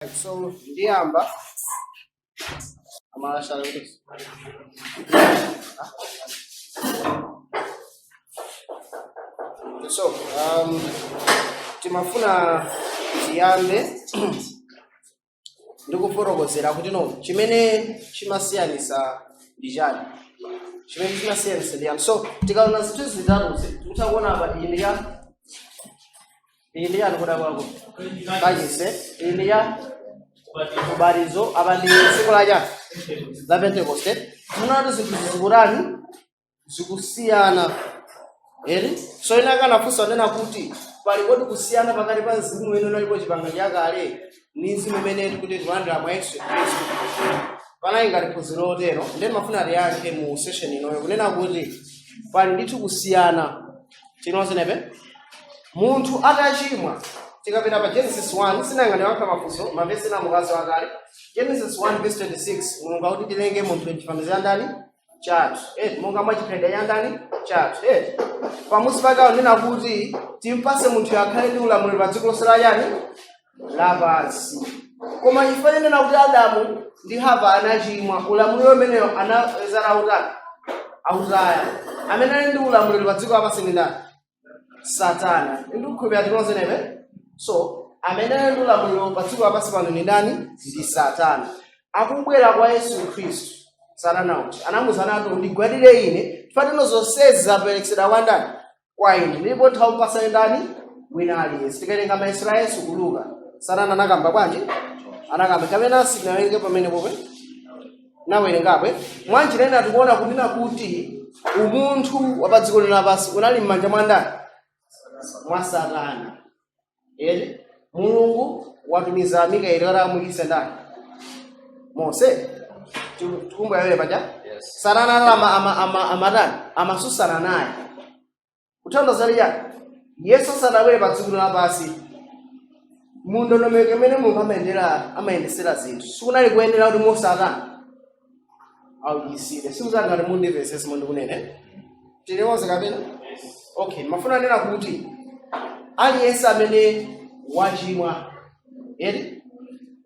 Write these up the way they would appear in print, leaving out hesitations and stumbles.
Right, so ndiamba amashala ukuthi so timafuna tiyambe ndikufotokozera kuti no chimene chimasiyanisa ndijani chimene chimasiyanisa ndiyani. So tikaona zinthu zitatu tikuona apa Iliya ndikudakwako kayise Iliya ubatizo abandi tsiku la Pentecoste munati zinthu zikurani zikusiyana eri. So ina kanafunsa nena kuti pali kodi kusiyana pakati pa mzimu ino nalipo chipanga chakale ni mzimu imene tikuti tilandira mwa Yesu Khristu panali ngati phunziro lotero ndeni mafuna tiyankhe mu session inoyo kunena kuti pali ndithu kusiyana tinozenepe munthu atachimwa tikapita pa Genesis 1 sinangani wankha mafunso mavesi na mukazi wakale Genesis 1 verse 26 mulungu akuti tilenge munthu chifanizo ya ndani chathu monga mwachikhalidwe ya ndani chathu pamusi pake nena kuti timpase munthu akhale ndi ulamuliro pa dziko lonse lapansi. Koma ife nena kuti Adamu ndi Hava anachimwa ulamuliro umeneyo anawezera autaya amene ali ndi ulamuliro pa dziko lapansi ndi ndani? Satana. Ndikukhulupirira tinozenepe. So amene ali ndi ulamuliro pa dziko lapansi pano ndi ndani? Ndi Satana. Akubwera kwa Yesu Khristu Satana uti anamuzanatu ndigwadire ine fatino zonsezi zaperekedwa kwa ndani? Kwa ine. Ndipo nthaupasa ndani? Wina aliyense. Tikalenga mayeso a Yesu kuluka Satana anakamba bwanji? Anakamba kamena sinawerenge pamene pope nawerengapwe mwanjirena tikuona kunena kuti umunthu wa pa dziko lapansi unali m'manja mwa ndani? Mwa Satana. Mulungu watumiza Mikaeli kuti amuyikitse ndani? Mose. Tikumbuka yeye paja? Satana amatani amasusana naye kuthandiza chiyani? Yesu sanabwere pa dziko lapansi mundondomeko imene munthu amayendesera zinthu sikunali kuyendera kuti Satana auyisire. Sikuzangati mundivesese mundikunene tiliwonse kapena? Okay, mafuna nena kuti aliyense amene wachimwa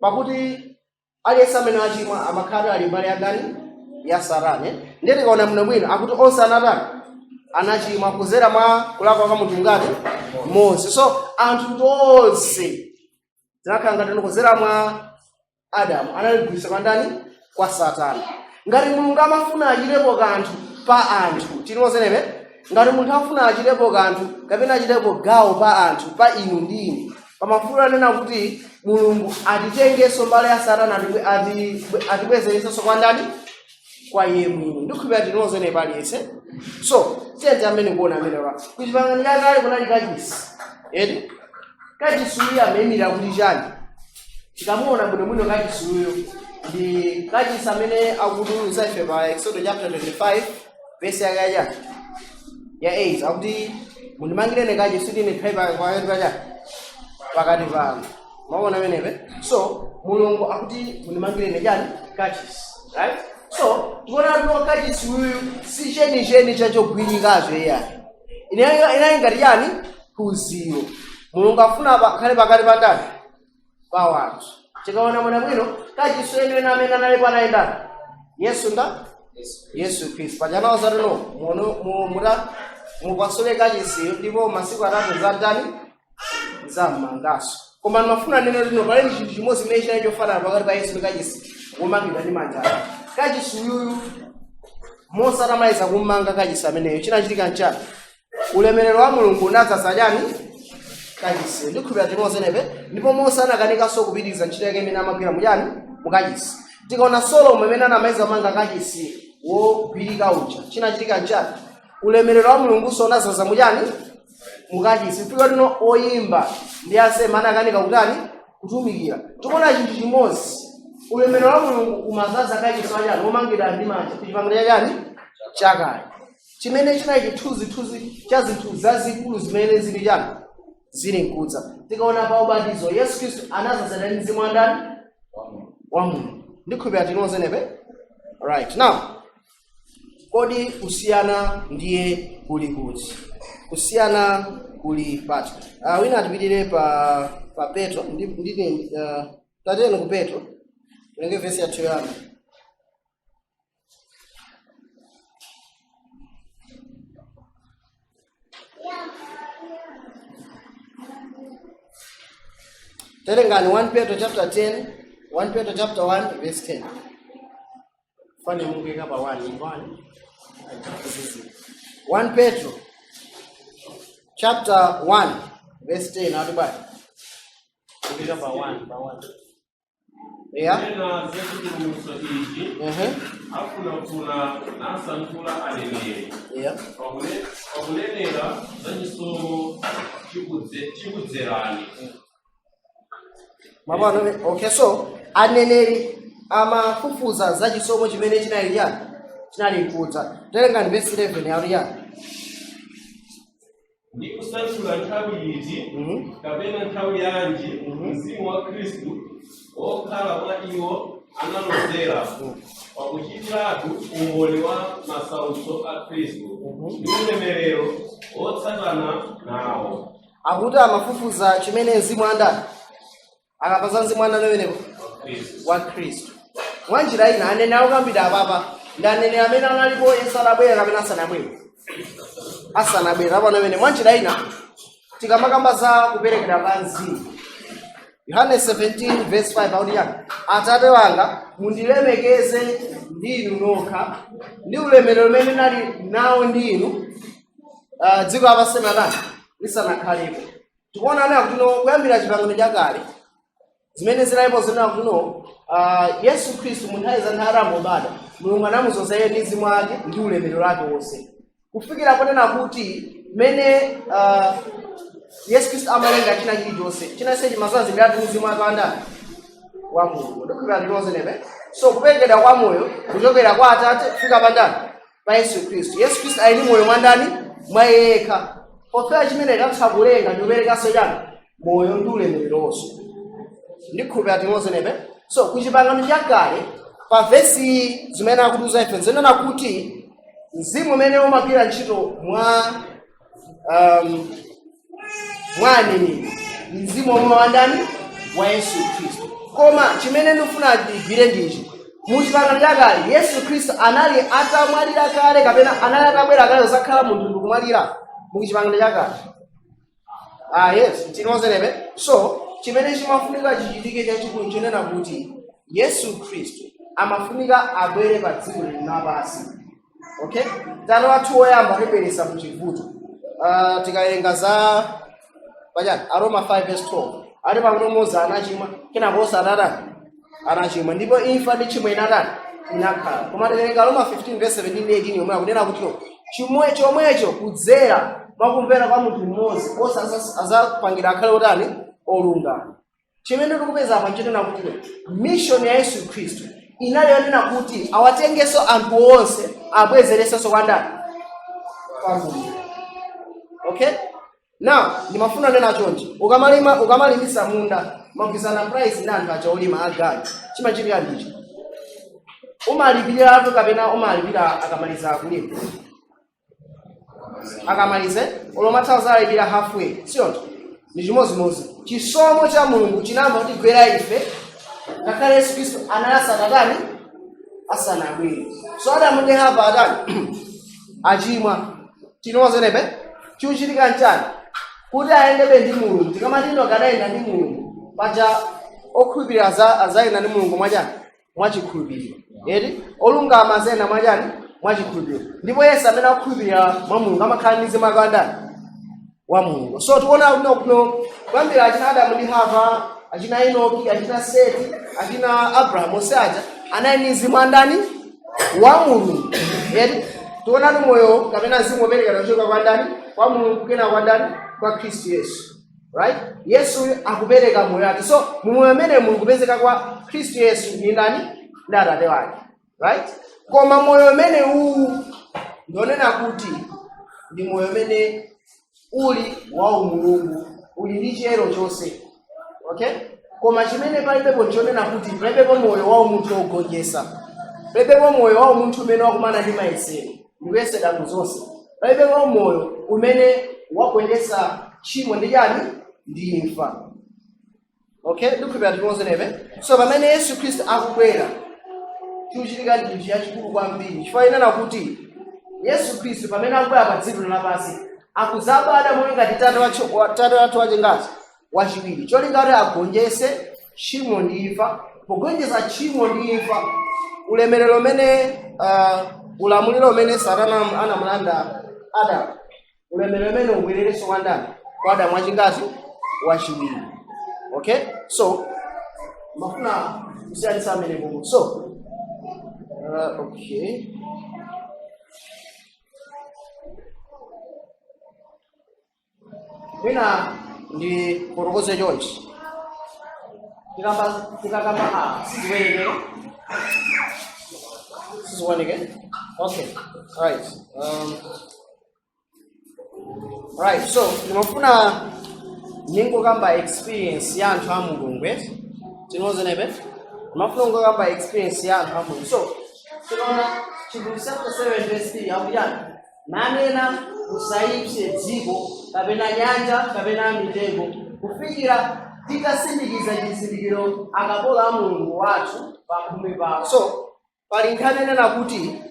pakuti aliyense amene wachimwa amakhala ali mbali ya ndani? Ya Satana. Ndiye tikaona muno bwino akuti onse anachimwa kuzera mwa kulakwa kwa munthu ngati Mose. So anthu onse tinakhala ngati kuzera mwa Adamu analigwisa kwa ndani? Kwa Satana. Ngati Mulungu amafuna achitepo kanthu pa anthu tinozenepe ngati munthu afuna achitepo kanthu kapena achitepo gawo pa anthu pa inu ndi ine pamafuna nena kuti Mulungu atitengenso mbali ya Satana atibwezeresenso kwa ndani? Kwa iye mwini. Ndikukhulupirira tinozenepa aliyense. So tiyenze amene kuona amene kuchipangano chakale kunali kachisi kachisi uyu amayimira kuti chani? Tikamuona bwinobwino kachisi uyu ndi kachisi amene akutiuza ife pa Exodus chapter 25 verse ya 8 akuti mundimangireni kachisi kuti ine khale pakati panu. Maona amenepe. So Mulungu akuti mundimangireni chani? Kachisi. Right? So tikuona kuti kachisi uyu si chenicheni chachogwirikazo iyayi inayi ngati yani? Phunziro. Mulungu afuna khale pakati pa ndani? Pa wanthu. Tikaona mwana bwino kachisi ene amene analipo anayendani? Yesu Khristu. Pajanawo zatino mupasule kachisi ndipo masiku atatu za ndani? Za mmangaso. Koma mafuna neno lino pali chinthu chimodzi chimene chinali chofanana pakati pa Yesu ndi kachisi womangidwa ndi manja ake. Kachisi uyuyu Mose atamaliza kummanga kachisi ameneyo chinachitika nchani? Ulemerero wa Mulungu unadzaza chani? Kachisi. Ndikukhulupirira tinozenepe ndipo Mose anakanikanso kupitiriza ntchito yake imene amagwira mujani? Mukachisi. Tikaona Solomoni amene anamaliza kumanga kachisi wogwirika uja chinachitika nchani? Ulemerero wa Mulungunso unadzaza mujani? Mukachisi. Mpaka tino oyimba ndi asema anakanika kutani? Kutumikira. Tikuona chinthu chimodzi ulemerero wa Mulungu umadzaza kachisi wachani? Womangidwa ndi manja kuchipangano chachani? Chakale. Chimene chinali chithunzithunzi cha zinthu zazikulu zimene zili chani? Zili nkudza. Tikaona pa ubatizo Yesu Khristu anadzazana ndi mzimu wa ndani? Wa Mulungu. Ndikukhulupirira tinozenepe. Right. Now kodi kusiyana ndiye kuli kuti? Kusiyana kuli pati. Wina atipitire pa Petro ndine Tatiyeni ku Petro tilenge vesi yathu yoyamba. Telengani 1 Petro chapter 10, 1 Petro chapter 1 verse 10. Fane Mungu ikapa 1 Petro chapter 1 verse 10 atubali. Ikapa 1. Yeah. Afuna nasankhula aneneri. Yeah. Pakulenera zanyisomo chikudzerani. Mabano, okay, so aneneri amafufuza za chisomo chimene chinali nkudza. Telengani verse 11 yauri. Ndi kusankhula nthawi iti kapena nthawi yanji mzimu wa Khristu okhala mwa iwo analozera pakuchitiratu umboni wa masautso a Khristu ndi ulemerero otsatana nawo. Akuti amafufuza chimene mzimu andani akapaza mzimu andani umenewo wa Khristu. Mwanjira ina anene akukambira apapa ndi anene amene analipo esanabwera kapena asanabwera apano amene mwanjira ina tikamakamba za kuperekera kwa mzimu. Yohane 17 verse 5 akuti Atate wanga mundilemekeze ndinu nokha ndi ulemerero umene nali nawo ndinu dziko lapansi lisanakhalepo. Tikuona kuti kuyambira chipangano chakale zimene zinalipo zinena kuti Yesu Khristu munthawi za nthawi atangobadwa Mulungu anamudzoza iye ndi mzimu wake ndi ulemerero wake wonse. Kufikira ponena kuti mene Yesu Khristu amalenga china chilichonse chinanse chimazazi ngati mzimu wake andani wa Mulungu. Ndikupira lilonse nebe. So kuperekedwa kwa moyo kuchokera kwa Atate kufika pandani pa Yesu Khristu. Yesu Khristu ali ndi moyo mwandani mwa yekha. Pofera chimene ikatha kulenga ndi kuperekanso chani moyo ndi ulemereronso. Ndikupira lilonse nebe. So kuchipangano chakale pa vesi zimene akutuza ife zinena kuti mzimu umene umagwira ntchito mwaneneri mzimu omwe wandani wa Yesu Khristu. Koma chimene ndifuna ndigwire ndichi muchipangano chakale Yesu Khristu anali atamwalira kale kapena anali atabwera kale osakhala munthu ndikumwalira muchipangano chakale. Yes, tinozerebe. So chimene chimafunika chichitike chachikulu chenena kuti Yesu Khristu amafunika abwere pa dziko lapansi. Okay? Tano watu woyamba kuperesa muchivuto. Tikawerenga za Aroma 5 verse 12. Ali pakuti Mose anachimwa kenako osatata anachimwa ndipo imfa ndi chimwe inakhala. Koma tikawerenga Aroma 15 verse 17 ndi 18 yomwe akunena kuti chomwecho kudzera mwakumvera kwa munthu mmodzi osapangira akhale otani olungama. Chimene tikupeza apa nchonena kuti mission ya Yesu Khristu inali yonena kuti awatengeso anthu onse abwezeresenso kwa ndani kwa Mulungu. Okay? Now, ndimafuna nena chonchi. Ukamalimisa munda, magwizana price ndi anthu achaulima agadi. Chimachitika ndichi. Umalipira ato kapena umalipira akamaliza kulima. Akamalize, olomatauza alipira halfway. Siyonto. Ndi chimozimozi. Chisomo cha Mulungu chinamba kuti gwera ife. Ngakhale Yesu Khristu anali asanabwere. So Adamu ndi Hava adani achimwa. Tinozerebe chuchitika nchani kuti ayendebe ndi Mulungu. Tikamati akadayenda ndi Mulungu paja okhulupirira azayenda ndi Mulungu mwachikhulupiriro. Eti olungama azayenda mwachikhulupiriro. Ndipo Yesu amene akhulupirira mwa Mulungu amakhala ndi mzimu wake wa Mulungu. So tikuona kuno kuyambira achina Adamu ndi Hava, achina Enoki, achina Seti, achina Abraham osaja anali ndi mzimu andani wa Mulungu. Eti tuona ni moyo kapena mzimu umene kuchoka kwa ndani kwa Mulungu kena kwa ndani kwa Kristo Yesu. Right? Yesu akupereka moyo wake. So moyo umene Mulungu kupezeka kwa Kristo Yesu ni ndani ndi Atate wake. Right? Koma moyo umene ndionena kuti ndi moyo umene uli wa Mulungu, uli ndi chiyero chonse. Okay? Koma chimene palibepo nchonena kuti palibepo moyo wa munthu ogonjesa. Palibepo moyo wa munthu umene wakumana ndi mayesero. Ndiwesera kuzonse. Palibepo moyo umene wakwendesa chimo ndi yani ndi imfa. Okay, ndikuphera timoze nebe. So pamene Yesu Kristo akubwera, chuchitika ndi chachikulu kwambiri. Chifukwa inena kuti Yesu Kristo pamene akubwera pa dziko lapansi, akuzabada moyo ngati tate wathu wachingati wachiwiri. Cholinga kuti agonjese tchimo ndi imfa, pogonjesa tchimo ndi imfa, ulemerero umene ulamuliro umene Satana anamulanda Adamu, ulemerero umene ubwererenso kwa ndani? Kwa Adamu wachingati wachiwiri. Okay, so mafuna kusiyanisa amene kumu. So okay, mwina ndi porokoze chonchi tikakamba siziweneke. Okay, right, so ndimafuna ningokamba experience ya anthu a Mulungu. Tinoze nebe ndimafuna ngokamba experience ya anthu a Mulungu. So tinaona Chihebrew chapter 7 verse 3 akuyani nanena musayipse dziko kapena nyanja kapena mitengo kufikira titasindikiza chizindikiro akapola a Mulungu wathu pamphumi pawo. So pali nkhani inena kuti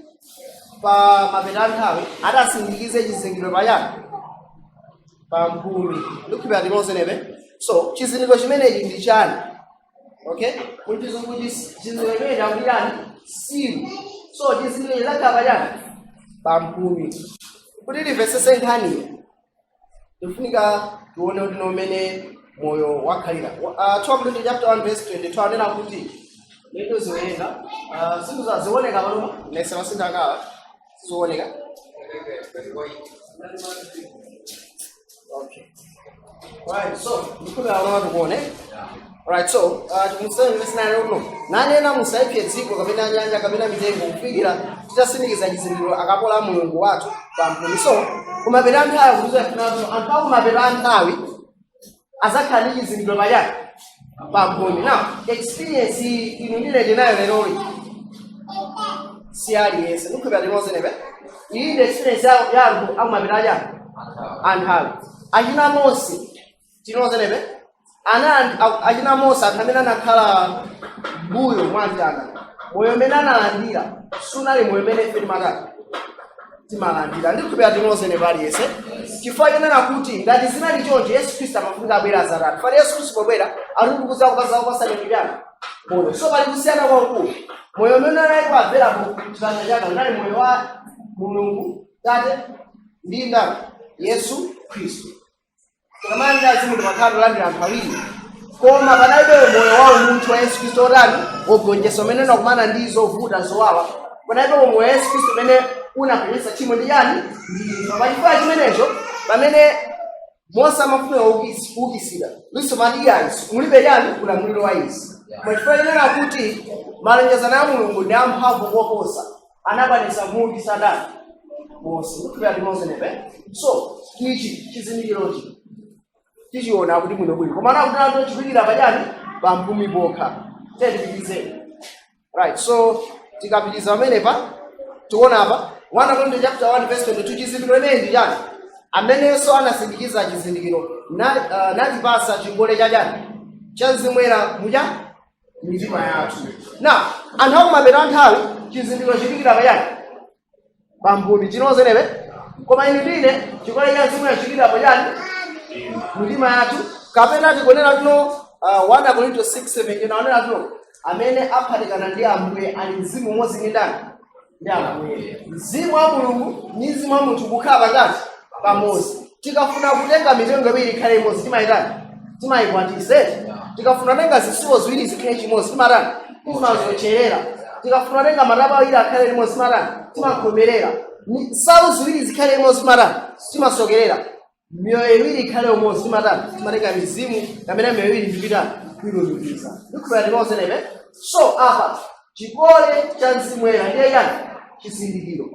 pa mapeto nthawi atasindikize chizindikiro payani pamphumi. Ndikuphera timoze nebe. So chizindikiro chimenechi ndi chani? Okay, kuti chizindikiro chimenechi akuyani silu. So chizindikiro chizakhala payani pamphumi. Kuti livesese nkhani ndifunika tuone kuti nomene moyo wakhalira. 12 chapter 1 verse 22 anena kuti lendo ziwenga zinthu zazioneka pano nese masindakala zioneka. Okay, right, so ndikuphera ono tukuone. Right, so chimuseni verse 9 uno nanena musayipse dziko kapena nyanja kapena mitengo kufikira titasindikiza chizindikiro akapola a Mulungu wathu pamphumi. So kumapeto nthawi kutizoyafunanso anthu akumapeto nthawi azakhala ndi chizindikiro payani pamphumi. Now experience inu ndilete nayo leroli si aliyense. Ndikuphera timoze nebe. Iyi ndi experience ya anthu akumapeto nthawi. Achina Mose tinoze nebe achina Mose anthu amene anakhala mbuyo mwamtanda, moyo umene analandira sunali moyo umene ife timalandira. Ndikuphera timoze nebe aliyense. Chifukwa chenena kuti ngati zinali chonje Yesu Kristo amafunika abwera Azarani. Pali Yesu Kristo pobwera alikukuza kupaza kupasani mipyano moyo. So pali kusiyana kwakulu. Moyo umene anali kuabvera ku chipanda chake unali moyo wa Mulungu Tate ndi ndani? Yesu Kristo. Kamanda zimu ndimakhala landira anthu awiri. Koma panalibe moyo wa umunthu wa Yesu Kristo otani wogonjesa umene unakumana ndi zovuta zowawa. Panalibe moyo wa Yesu Kristo umene unapelesa tchimo ndi yani ndi pachifukwa chimenecho pamene Mose amafuna ukisira liso madiyani mulibe yani ulamuliro wa izi. Pachifukwa chenena kuti malonjezano a Mulungu ndi amphamvu koposa anakwanisa muti Satana Mose. Ndikuphera timoze nebe. So ichi chizindikirochi tichiona kuti mwino bwino koma anakuti chipikira pachani pamphumi pokha. Tendipitizeni. Right, so tikapitiza pamenepa tuona apa 1 Corinthians chapter 1 verse 22 chizindikiro imenechi ndi chani? Amenenso anasindikiza chizindikiro natipasa chingole chachani chazimwera mucha mitima yathu. Na anthu akumapeto nthawi chizindikiro chipikira pachani pamphumi. Tinoze nebe. Koma ine ndine chingole chazimwera chipikira pachani mitima yathu. Kapena tikonena tuno 1 Corinthians 6:7 inaonera tuno amene aphatikana ndi Ambuye ali mzimu umodzi ndi ndani? Ndi Ambuye. Mzimu wa Mulungu ndi mzimu wa munthu kukhala pakati pamodzi. Tikafuna kutenga mitengo iwiri ikhale imodzi timayitani? Timayikwatise. Tikafuna tenga zisuwo ziwiri zikhale chimodzi timatani? Timazocherera. Tikafuna tenga mataba awiri akhale limodzi timatani? Timakhomerera. Nsalu ziwiri zikhale imodzi timatani? Timasokerera. Mioyo iwiri ikhale umodzi timatani? Timatenga mizimu kapena mioyo iwiri ndipitani kuilumikiza. Ndikuphera timoze nebe. So apa chikole cha mzimwera ndiye yani chizindikiro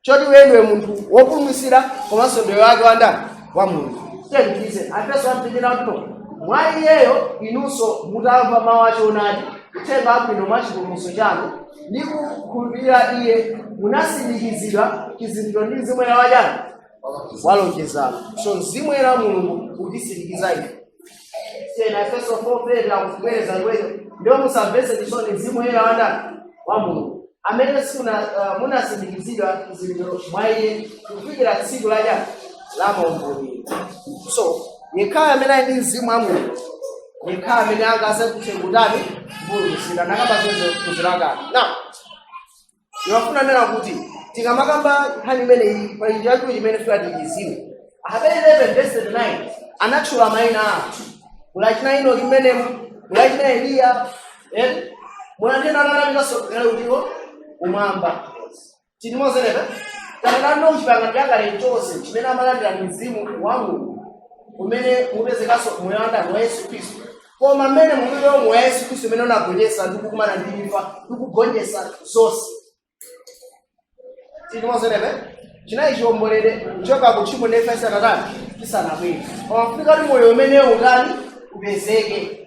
choti wenwe munthu wopulumutsidwa komanso moyo wake wandani wa Mulungu. Tendipitizeni. Apeso amtendera kuti mwa iyeyo inunso mutamva mawu achoonadi uthenga wabwino mwa chipulumutso chanu ndi kukhulupirira iye munasindikizidwa chizindikiro ndi mzimwera wachani walonjezano. So mzimwera wa Mulungu utisindikiza ife tena Efeso 4:3 akubwereza iweyo ndio musamvese chisoni mzimu woyera wa Mulungu amene munasindikizidwa chizindikiro mwa Iye kufikira tsiku la maumboni. So yekhala amene ali ndi mzimu wa Mulungu yekhala amene angasekutengutani mbulukusira nakamba zonse kuzilakani. Now iwafuna nena kuti tikamakamba nkhani imeneyi pa njira yacho imene tikatiiziwe Aheberi 11:9 anatchula mayina athu mulachina ino limenemu mulachina Eliya munatena anapitaso lero kumwamba tinimozereka tanano uchipanga chakale chonse chimene amalandira mzimu wa Mulungu umene mupezekaso moyo wa Yesu Khristu koma mmene mupezeka moyo wa Yesu Khristu umene unagonjetsa ndi kukumana ndi imfa ndi kugonjetsa zonse tinimozereka chinayi chiombolere kuchoka ku tchimo ndi Efeso Satana tisanabwere pamafika kuti moyo umene ukani upezeke.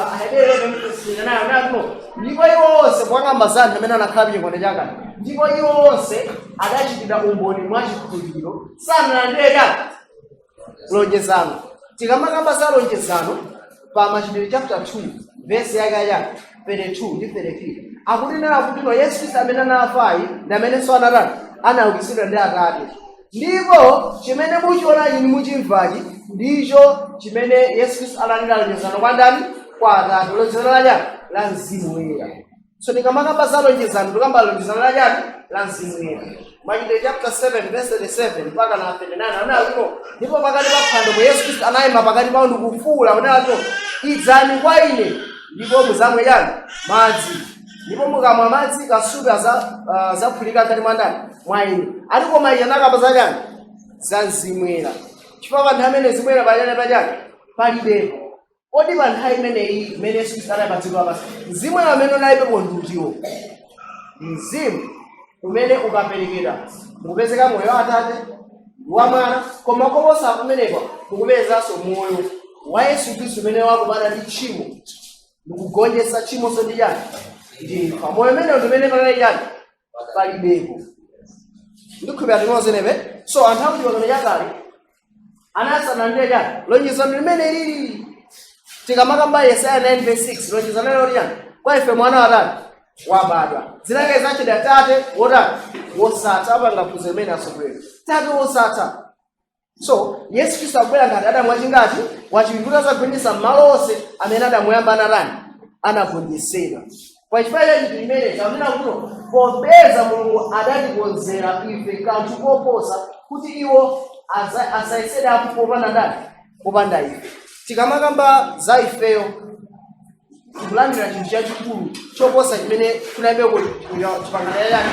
Aheberi 11:9 ndipo iwo onse mwang'amba zanthu amene anakhala m'chikondi chakale ndipo iwo onse adachitira umboni mwa chikhulupiriro sanalandire lonjezano. Tikamakamba za lonjezano pa Machitidwe chapter 2 verse yake 32 ndi 33 akutinena kuti no Yesu Khristu amene anafayi ndi amenenso anaukitsidwa ndi Atate ndipo chimene muchiona inu muchimvachi ndicho chimene Yesu Khristu analandira lonjezano kwa ndani? Kwa Atate. Lonjezano la Mzimu Woyera. So tikamakamba za lonjezano tikamba lonjezano la Mzimu Woyera. Machitidwe chapter 7 verse 37 mpaka na 39 anayo ndipo pakati pa phwando mwe Yesu Khristu anayima pakati pawo ndi kufuwula kunena idzani kwa ine ndipo muzamwe madzi ndipo mukamwa madzi kasupe zaphulika ngati mwa ine ati koma iye anakamba za Mzimu Woyera chifukwa anthu amene Mzimu Woyera palibepo. Kodi pa nthawi imeneyi imene Yesu Khristu anapatsidwa pansi Mzimu Woyera amene unalibepo ndiwo mzimu umene ukaperekedwa mukupezeka moyo wa Atate wa Mwana koma koposa kumeneko mukupezanso moyo wa Yesu Khristu umene wakumana ndi tchimo ndikugonjetsa tchimonso ndi ndi imfa. Moyo umene ndimene palibepo ndikhulupirira timozenepe. So anthu akuchikondi chakale anasalandire lonjezano limene lili tikamakamba Yesaya 9:6 lonjezano lero kwa ife mwana wa wabadwa zinake zachida Tate wosatha apanga kuze imene asogolera Tate wosatha. So Yesu Khristu akubwera ngati Adamu wachingati wachiwiri zagonjetsa malo onse amene adamuyamba anagonjetsedwa. Pa chifukwa cha chinthu chimene chakunena kuti popeza Mulungu adatikonzera ife kanthu koposa kuti iwo asayesere apo popanda ife. Tikamakamba za ifeyo tikulandira chinthu chachikulu choposa chimene kunalibe chipangano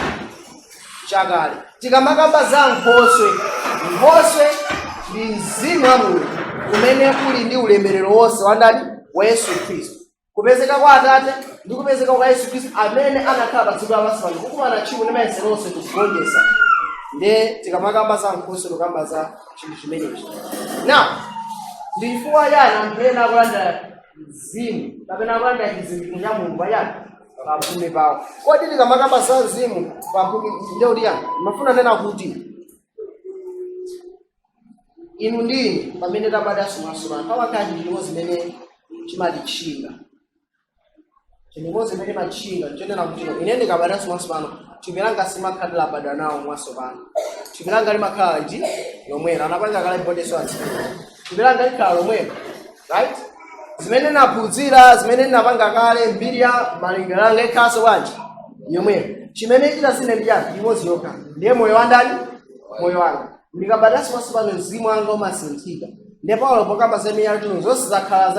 chakale. Tikamakamba za Nkhoswe ndi mzimu wa Mulungu umene uli ndi ulemerero wonse wa Yesu Khristu kupezeka kwa Atate ndi kupezeka kwa Yesu Khristu amene anakhala pa dziko lapansi pano kukumana tchimo ndi mayesero onse kugonjetsa. Ndiye tikamakamba za Nkhoswe tikamba za chinthu chimenechi. Now ndi chifukwa chani anthu ena akulandira mzimu kapena akulandira chizindikiro cha Mulungu pamphumi pawo. Kodi tikamakamba za mzimu pamphumi ndi mafuna nena kuti inu ndine pamene tabadwanso mwasula pawakhala chinthu zimene chimatitchinga chinthu zimene matchinga chonena kuti ine ndikabadwanso mwasopano thupi langa simakhala labadwa nawo mwasopano. Thupi langa limakhala lomwelo anapanga kale bondeso ati thupi langa likhala lomwelo, right? Zimene naphunzira zimene ndinapanga kale mbiri ya malingaliro anga ikhaso bwanji yomwelo. Chimene chitasine ndi imodzi yokha ndiye moyo wa ndani? Moyo wanga. Ndikabadwanso mwasopano mzimu wanga umasinthika. Ndiye Paulo pokamba zemiya kuti zonse zakhala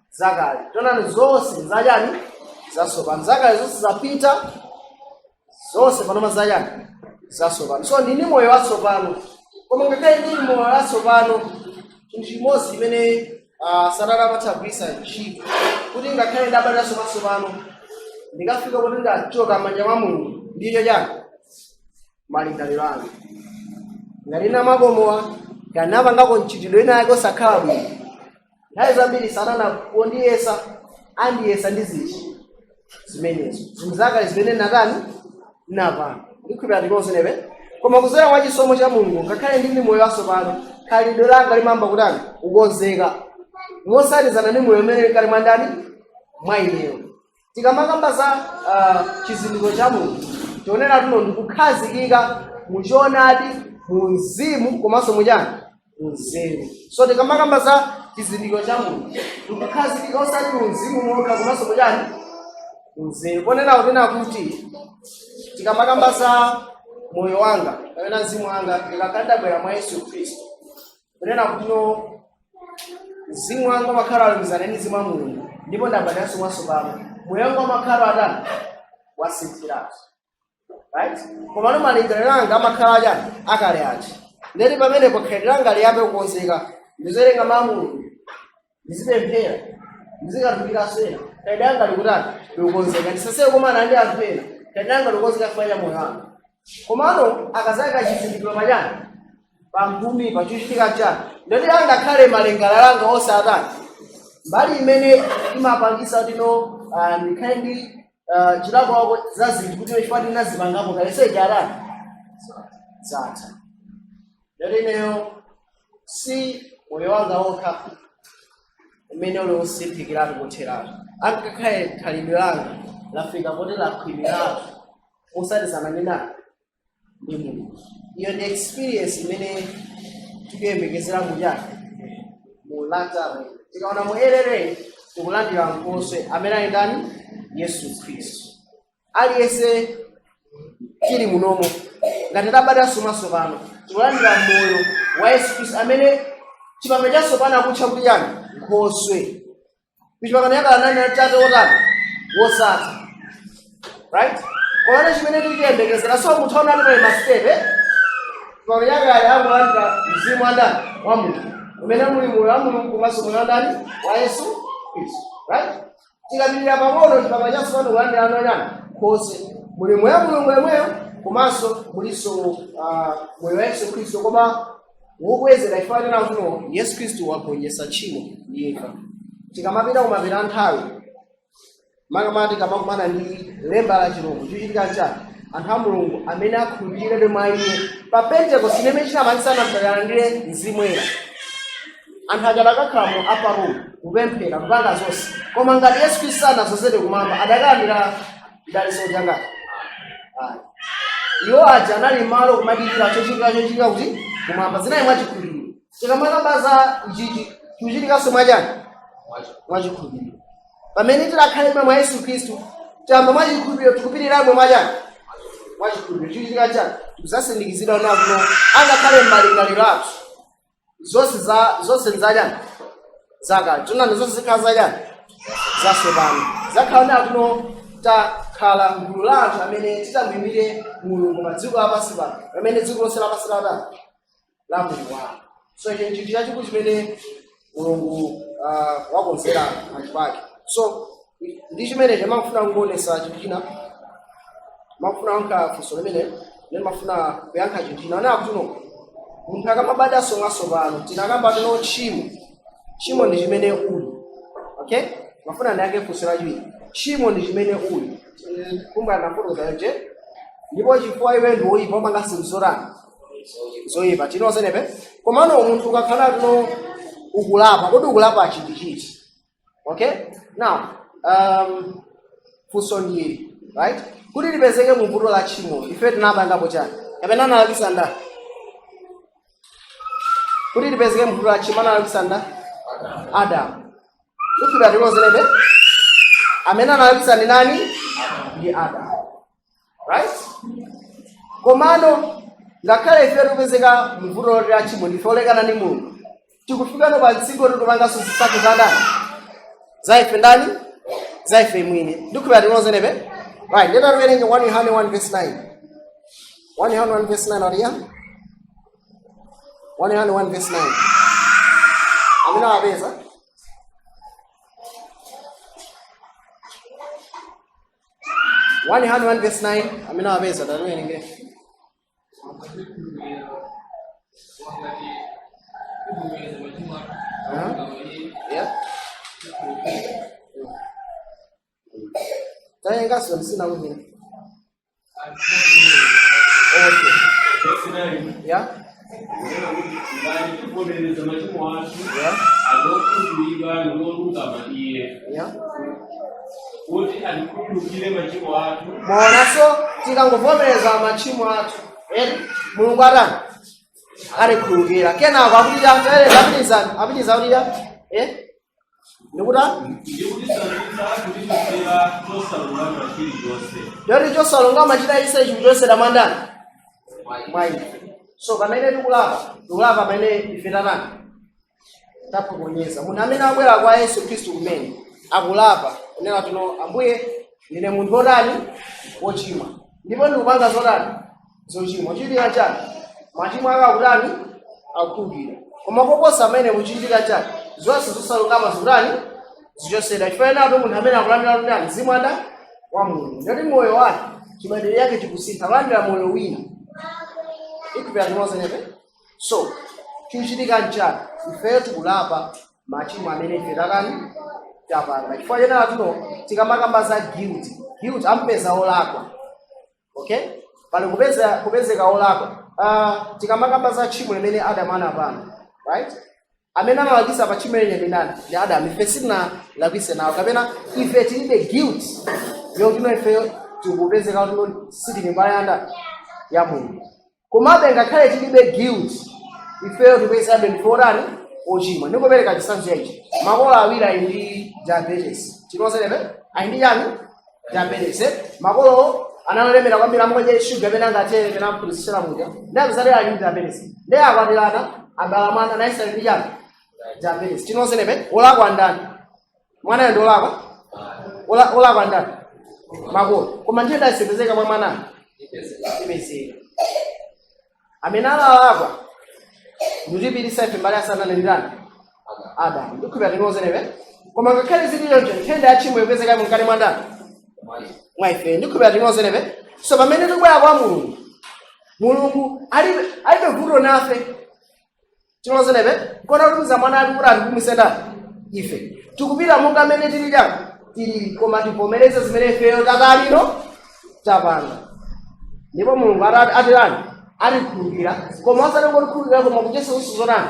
zakale tonani zonse zasopano zakale zonse zapita zonse panoma zasopano. So ndini moyo watsopano koma ngakhale ndili moyo watsopano chinthu chimodzi chimene Satana amatagwisa ntchito kuti ngakhale ndabadwanso mwatsopano ndikafika kuti ndachoka m'manja mwa Mulungu ndicho malingaliro anga ngati namakomowa kanapangako mchitidwe ina yake osakhala bwino. Nthawi zambiri Satana andiyesa ndi zimenezo zinthu zakale zimene napanga ndikhulupirira timozenepe koma kudzera mwa chisomo cha Mulungu ngakhale ndili moyo watsopano khalidwe langa limamba kutani kukonzeka mosatizana ndi moyo umene kali mwandani mwa ineyo. Tikamakamba za chizindikiro cha Mulungu tionera tuno ndikukhazikika muchoonadi mu mzimu komanso muchani mu nzeru. So tikamakamba za chizindikiro cha Mulungu ndikukhazikika osati mu mzimu mokha komanso muchani mu nzeru. Ponena kutena kuti tikamakamba za moyo wanga kapena mzimu wanga ndikakhandabwera mwa Yesu Khristu ponena kuti no mzimu wanga makhala alumizana ndi mzimu wa Mulungu ndipo ndabadwanso mwatsopano moyo wanga makhala adani wasinthiratu. Right? Komano malingaliro langa amakhala achani akale achi. Ndeti pamenepo khalidwe langa liyambe kukonzeka ndizowerenga mawu a Mulungu ndizipemphera ndizikatumikiraso ena khalidwe langa likutani likukonzeka ndisaseye komana ndi anthu ena khalidwe langa likukonzeka chifukwa cha moyo wanga. Komano akazayika chizindikiro pachani pamphumi pachochitika chani ndoti angakhale malingaliro langa osatani mbali imene imapangisa kuti no ndikhale ndi chilakwa za zinthu kuti chifukwa ndinazipangapo kalese charani zatha. Ndoti ineyo si moyo wanga wokha umene uli wosinthikiratu kotheratu angakhale khalidwe langa lafika poti lakhwimirapo osatizana ndi nani ndi Mulungu. Iyo ndi experience imene tikuyembekezera mujani mu Lazarus. Tikaona mu LLA tikulandira Nkhoswe amene ali ndani Yesu Khristu. Aliyense tili munomo ngati tabadwanso mwatsopano tikulandira moyo wa Yesu Khristu amene chipambe chatsopano akutcha kuti yani Nkhoswe. Kuchipangano yakala nani Atate wotani wosatha. Right? Koma chimene tikuyembekezera so muthaona ali pa mastepe kwa yakala akulandira mzimu wa ndani wa Mulungu umene muli moyo wa Mulungu komanso moyo wa ndani wa Yesu Khristu. Right? Tikapirira pang'ono chipambe chatsopano kulandira ano yani Nkhoswe muli moyo wa Mulungu yemweyo komanso muliso moyo wa Yesu Khristu koma wokwezera chifukwa chena kuno Yesu Khristu wagonjetsa tchimo ndi imfa. Tikamapita kumapita nthawi makamati kamakumana ndi lemba la chilungu chochitika chani anthu a Mulungu amene akhulupirira mwa Iye pa Pentekoste imene chinamalizana mtalandire mzimu ena anthu aja akakhala mu upper room kupemphera kupanga zonse koma ngati Yesu Khristu sanadzozedwe kumwamba adakalandira dalitso changati iwo aja anali malo kumadikira chochitika kuti kumwamba zinayi mwachikhulupiriro. Tikamakamba za ichichi chikuchitikanso mwachani mwachikhulupiriro pamene tilakhale mwa Yesu Khristu tiyamba mwachikhulupiriro tikupitiriramo mwachani mwachikhulupiriro chochitika chani tikuzasindikizidwa nakuno angakhale m'malingaliro athu zonse nzachani zakale tonani zonse zikhala zachani zatsopano zakhala nakuno takhala mgulu la anthu amene titamuyimire Mulungu pa dziko lapansi pano pamene dziko lonse lapansi la Mulungu wake. So ichi nchinthu chachikulu chimene Mulungu wakonzera anthu ake. So ndi chimene ndimafuna kuonesa chinthu china mafuna kuyankha funso limene ndimafuna kuyankha chinthu china ana akuti munthu akamabadwanso mwatsopano tinakamba tuno tchimo ndi chimene uli. Okay? Mafuna ndiyake funso lachiwiri tchimo ndi chimene uli kumbana nafotokoza je ndipo chifukwa iwe ndi woyipa umanga zinthu zoyipa tinozenepe komano munthu ukakhala tuno ukulapa kodi ukulapa chinthu chiti. Okay? Now funso ndili right kuti lipezeke mu vuto la tchimo ife tinapangapo chani kapena analabisa ndani kuti lipezeke mu vuto la tchimo analabisa ndani Adamu. Tukira tinozenepe amene analabisa ndi nani ndi Adamu. Right? Komano ngakhale ife tikupezeka mu vuto la tchimo ndife olekana ndi Mulungu tikufikano pa dziko tikupanganso zisakho za ndani za ife ndani za ife mwini ndikupira tinozenepe. Right, let us read in 1 Yohane 1 verse 9. 1 Yohane 1 verse 9 are you? 1 Yohane 1 verse 9. Amina wabeza. 1 Yohane 1 verse 9. Amina wabeza. Taruwe ninge. Yeah. Tanya ngaso msina wengine. Okay. Yeah. ngati tivomereza machimo athu Yeah. anokhulupirika nolungama iye Yeah. kuti atikhululukire machimo athu. Maonaso tikangovomereza machimo athu mulungu atani atikhululukira kenako akutita apitiza kutita ndikuta ndikutisandutsa kutichotera chosalungama chilichonse. ndoti chosalungama chidayisa chinthu chonse tamandani mwa ife. So pamene tikulapa pamene ife tatani tapokonyeza munthu amene abwera kwa Yesu Khristu kumene akulapa kunena tino Ambuye ndine munthu wotani wochimwa ndipo ndikupanga zotani zochimwa chitika chani machimo ake akutani akukhululukira koma koposa amene kuchitika chani zonse zosalungama zikutani zichotsedwa chifukwa enato munthu amene akulandira kutani mzimu wa Mulungu ndoti moyo wake chibadwiro yake chikusintha akulandira moyo wina ikupera timozenepe. So chichitika nchani ife tikulapa machimo amene ife tatani tapanga chifukwa chenera tuno tikamakamba za guilt ampeza olakwa. Okay, pali kupezeka olakwa. Tikamakamba za tchimo limene Adamu anapanga, right? Amene analakisa pa tchimo lenye ndani ndi Adamu, ife sitinalakwise nawo kapena ife tilibe guilt yotino ife tikupezeka kuti sitili mbali ya Mulungu. Komabe ngakhale tilibe guilt ifeyo tikuyesabe ndiforani ochimwa. Ndikopereka chitsanzo ichi makolo awiri ali ndi diabetes chinozerepe ali ndi yani diabetes makolo analemera kwambiri amoje sugar pena ngatere pena mpulisira muja ndakuzalira ali ndi diabetes ndiye akwatirana abala mwana naisa ndi yani diabetes chinozerepe olakwa ndani mwana ndo olakwa ndani makolo koma ndiye ndasepezeka mwa mwana ipezeka amene alakwa ndipitisa ife mbali asana ndani Adamu ndikupita tinozerepe koma ngakhale zililonje nthenda yachimwe ipezeka mukati mwa ndani mwa ife ndikupita tinozerepe. So pamene tikubwera kwa Mulungu alibe vuto nafe tinozerepe kona kutumiza mwana ati kuti atikumise ndani ife tikupita monga amene tili koma tivomereze zimene ifeyo tatalino tapanga ndipo Mulungu atilani atikhululukira koma asatangotikhululukira koma kuchesa usu zonani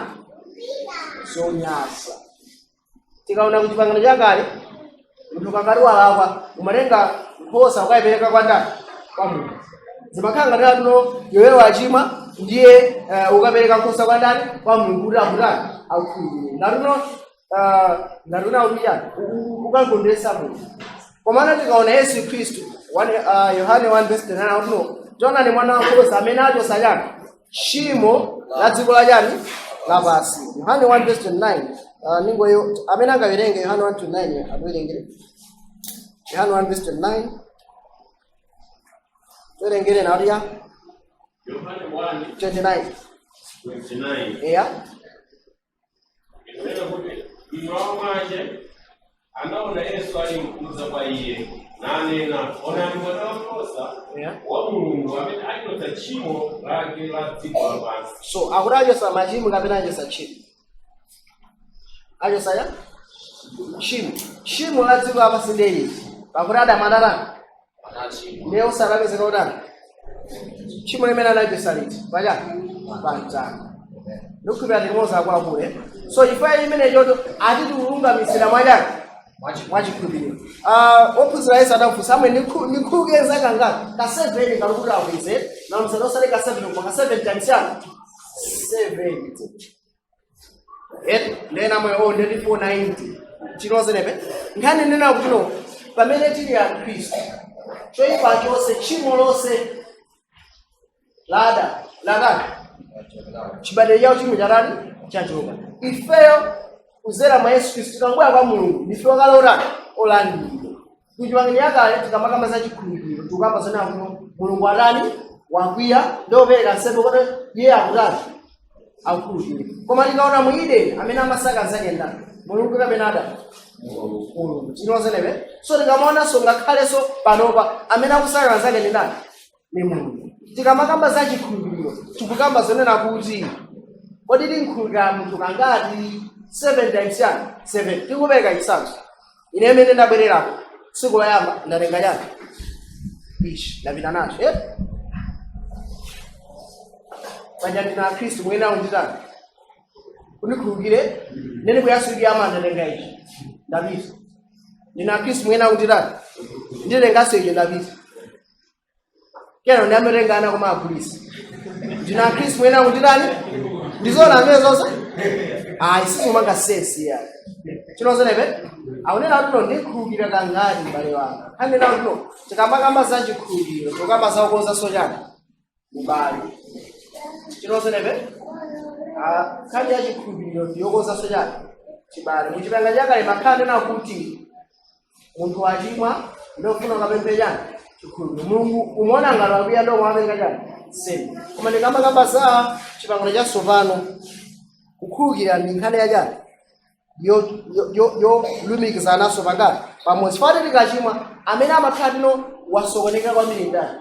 zonyasa. Tikaona kuti pangano chakale munthu kakati walakwa umatenga nkhosa ukayipereka kwa ndani kwa Mulungu zimakhala ngati tuno iweyo wachimwa ndiye ukapereka nkhosa kwa ndani kwa Mulungu kuti akutani akukhululukire ndatuna kuti chani ukakondweresa Mulungu. Komana tikaona Yesu Khristu Yohane 1:9 akuti Jonani mwana wankhosa amene achotsa chani tchimo la dziko la chani lapansi. Yohane 1:9 ningoyo amene angawerenge Yohane 1:9 akuwerengere Yohane 1:9 werengere naria Yohane 1:29 yeah inaweza kuti mwa mwaje anaona Yesu alimkuza kwa iye nanena ona mwana wankhosa wa Mulungu amene achotsa tchimo lake la dziko lapansi. So akutachotsa machimo kapena achotsa tchimo achotsa tchimo la dziko lapansi ndeli pakuti Adamu adatani ndiye usalapezeka utani tchimo limene anachotsa liti pachani ndikupita timoza kwakule. So chifukwa imene choto atitiulungamisira mwachikhulupiriro. Ophunzira Yesu adafunsa amwe ndikhululukire kangati ka 7 kalikuti aweze na msana osale ka 7 koma 7 times 7 ndena moyo ndi 490 chinozerepe nkhani nena kuti no pamene tili a Khristu choyipa chonse tchimo lonse lada chibadwiro chawo chimwe chatani chachoka. Ifeyo kuzera mwa Yesu Khristu tikangobwera kwa Mulungu ndife okalora olandira kuchipangano chakale tikamakamba za chikhulupiriro tikamba zona kuti Mulungu atani wakwiya ndopereka nsembe kuti iye akutani akukhulupirira. Koma tikaona muide amene amasaka zake ndani Mulungu kapena Adamu Mulungu chinozerepe. So tikamaonanso ngakhalenso panopa amene akusaka zake ndi ndani ni Mulungu. Tikamakamba za chikhulupiriro tikukamba zonena kuti kodi tinkhulupirira munthu kangati 7 times 7 tikupereka chitsanzo ine amene ndabwererapo tsiku loyamba ndatenga chani ichi ndapita nacho paja ndina Kristo mwena unditani unikhulukire nene kuyasukira amanda tenga ichi ndapita ndina Kristo mwena unditani ndilengaso icho ndapita kena ndamerengana koma apolisi ndina Kristo mwena unditani ndizona amene zonse isizomanga sensi ya chinozenepe aunena kuti ndikhulukira kangati mbale wanga kanena kuti tikambakamba za chikhulukiro tokamba za kukonza sochani mbali chinozenepe kali ya chikhulupiriro ndiyokonza sochani chibale muchipanga chakale makhala nena kuti munthu wachimwa ndofuna kapempe chani chikhulupiriro mulungu umuona ngati akuya ndo mwapenga chani semi koma ndikambakamba za chipangano cha tsopano kukhulukira ndi nkhani ya chani yo lumikizanaso pangati pamodzi fati tikachimwa amene amakhala tino wasokoneka kwambiri ndani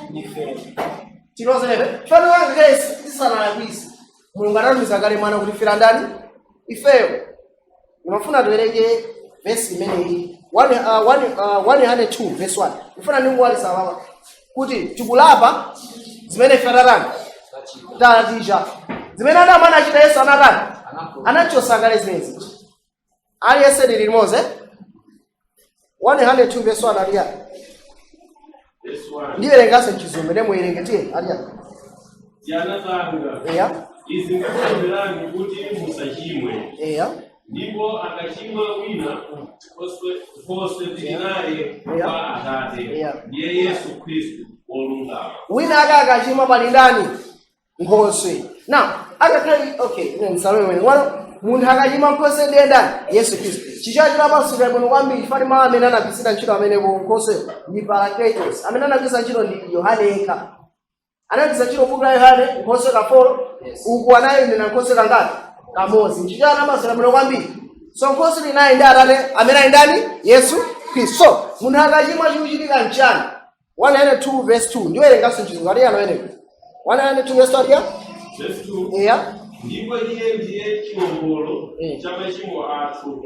ndife tinozenepe fati wangakale tisanalakwisi mulungu anatumiza kale mwana kuti fera ndani ifeyo nimafuna tiwerenge vesi imeneyi 102 verse 1 ifuna ndinguwalisa baba kuti tikulapa zimene ferarani tatisha zimene adamana achita Yesu anatani anachosa kale zimenezi aliyese lili limodzi 102 verse 1 aliya ndiwerenganso mchizungu muwerengetiye aliya yanatanga izi ndikulamulirani kuti musachimwe ndipo akachimwa wina konse tili naye kwa Atate ndiye Yesu Kristu wolungama wina akachimwa pali ndani nkhoswe now akakhali okay msalome munthu akachimwa nkhoswe ndiye ndani Yesu Kristu chichachira pasula bwino kwambiri fani mawu amene anapisira ntchito amenepo nkhoswe ndi Parakletos amene anapisa ntchito ndi Yohane yekha anapisa ntchito buku la Yohane nkhoswe kafolo uku anayendera nkhoswe kangati kamodzi nchichana amasula bwino kwambiri so nkhoswe linayi ndi Atate amene ali ndani Yesu Kristu so munthu akachimwa chikuchitika nchani 102 verse 2 ndiwerenganso mchizungu aliya anoyeneka 102 verse 2 aliya ndipo iye ndiye chiwombolo cha machimo athu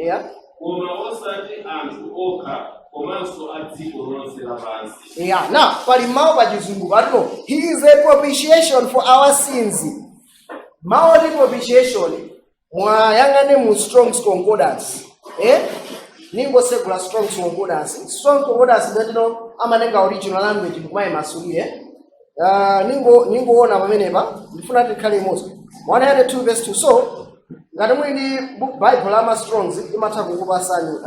koma osati anthu okha komanso a dziko lonse lapansi now pali mawu pa chizungu patino he is a propitiation for our sins mawu ti propitiation mwayang'ane mu Strong's Concordance ningosegula Strong's Concordance ndetino amatenga original language kumayimasulire ningoona pamenepa ndifuna tikhale imodzi 102 verse 2 so ngati muli ndi Bible ama Strong's imatha kukupasani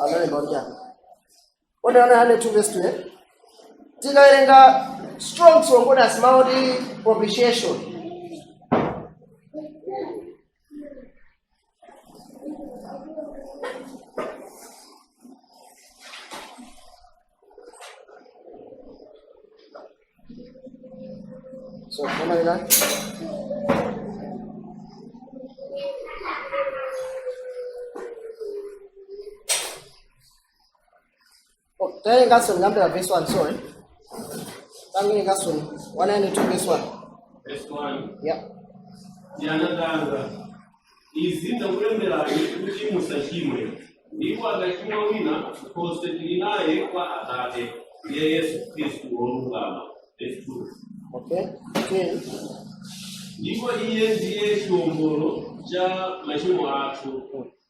analemba ujani 102 verse 2 tikawerenga Strong's Concordance mawu ti propitiation so kama ina tayari ngaso ngambela verse 1 sorry tangi ngaso 192 verse 1 verse 1 yanatanga izi ndakulemberani kuti musachimwe ndipo akachimwa wina konse tili naye kwa Atate ndiye Yesu Kristu wolungama verse 2 okay ndipo iye ndiye chiwombolo cha machimo athu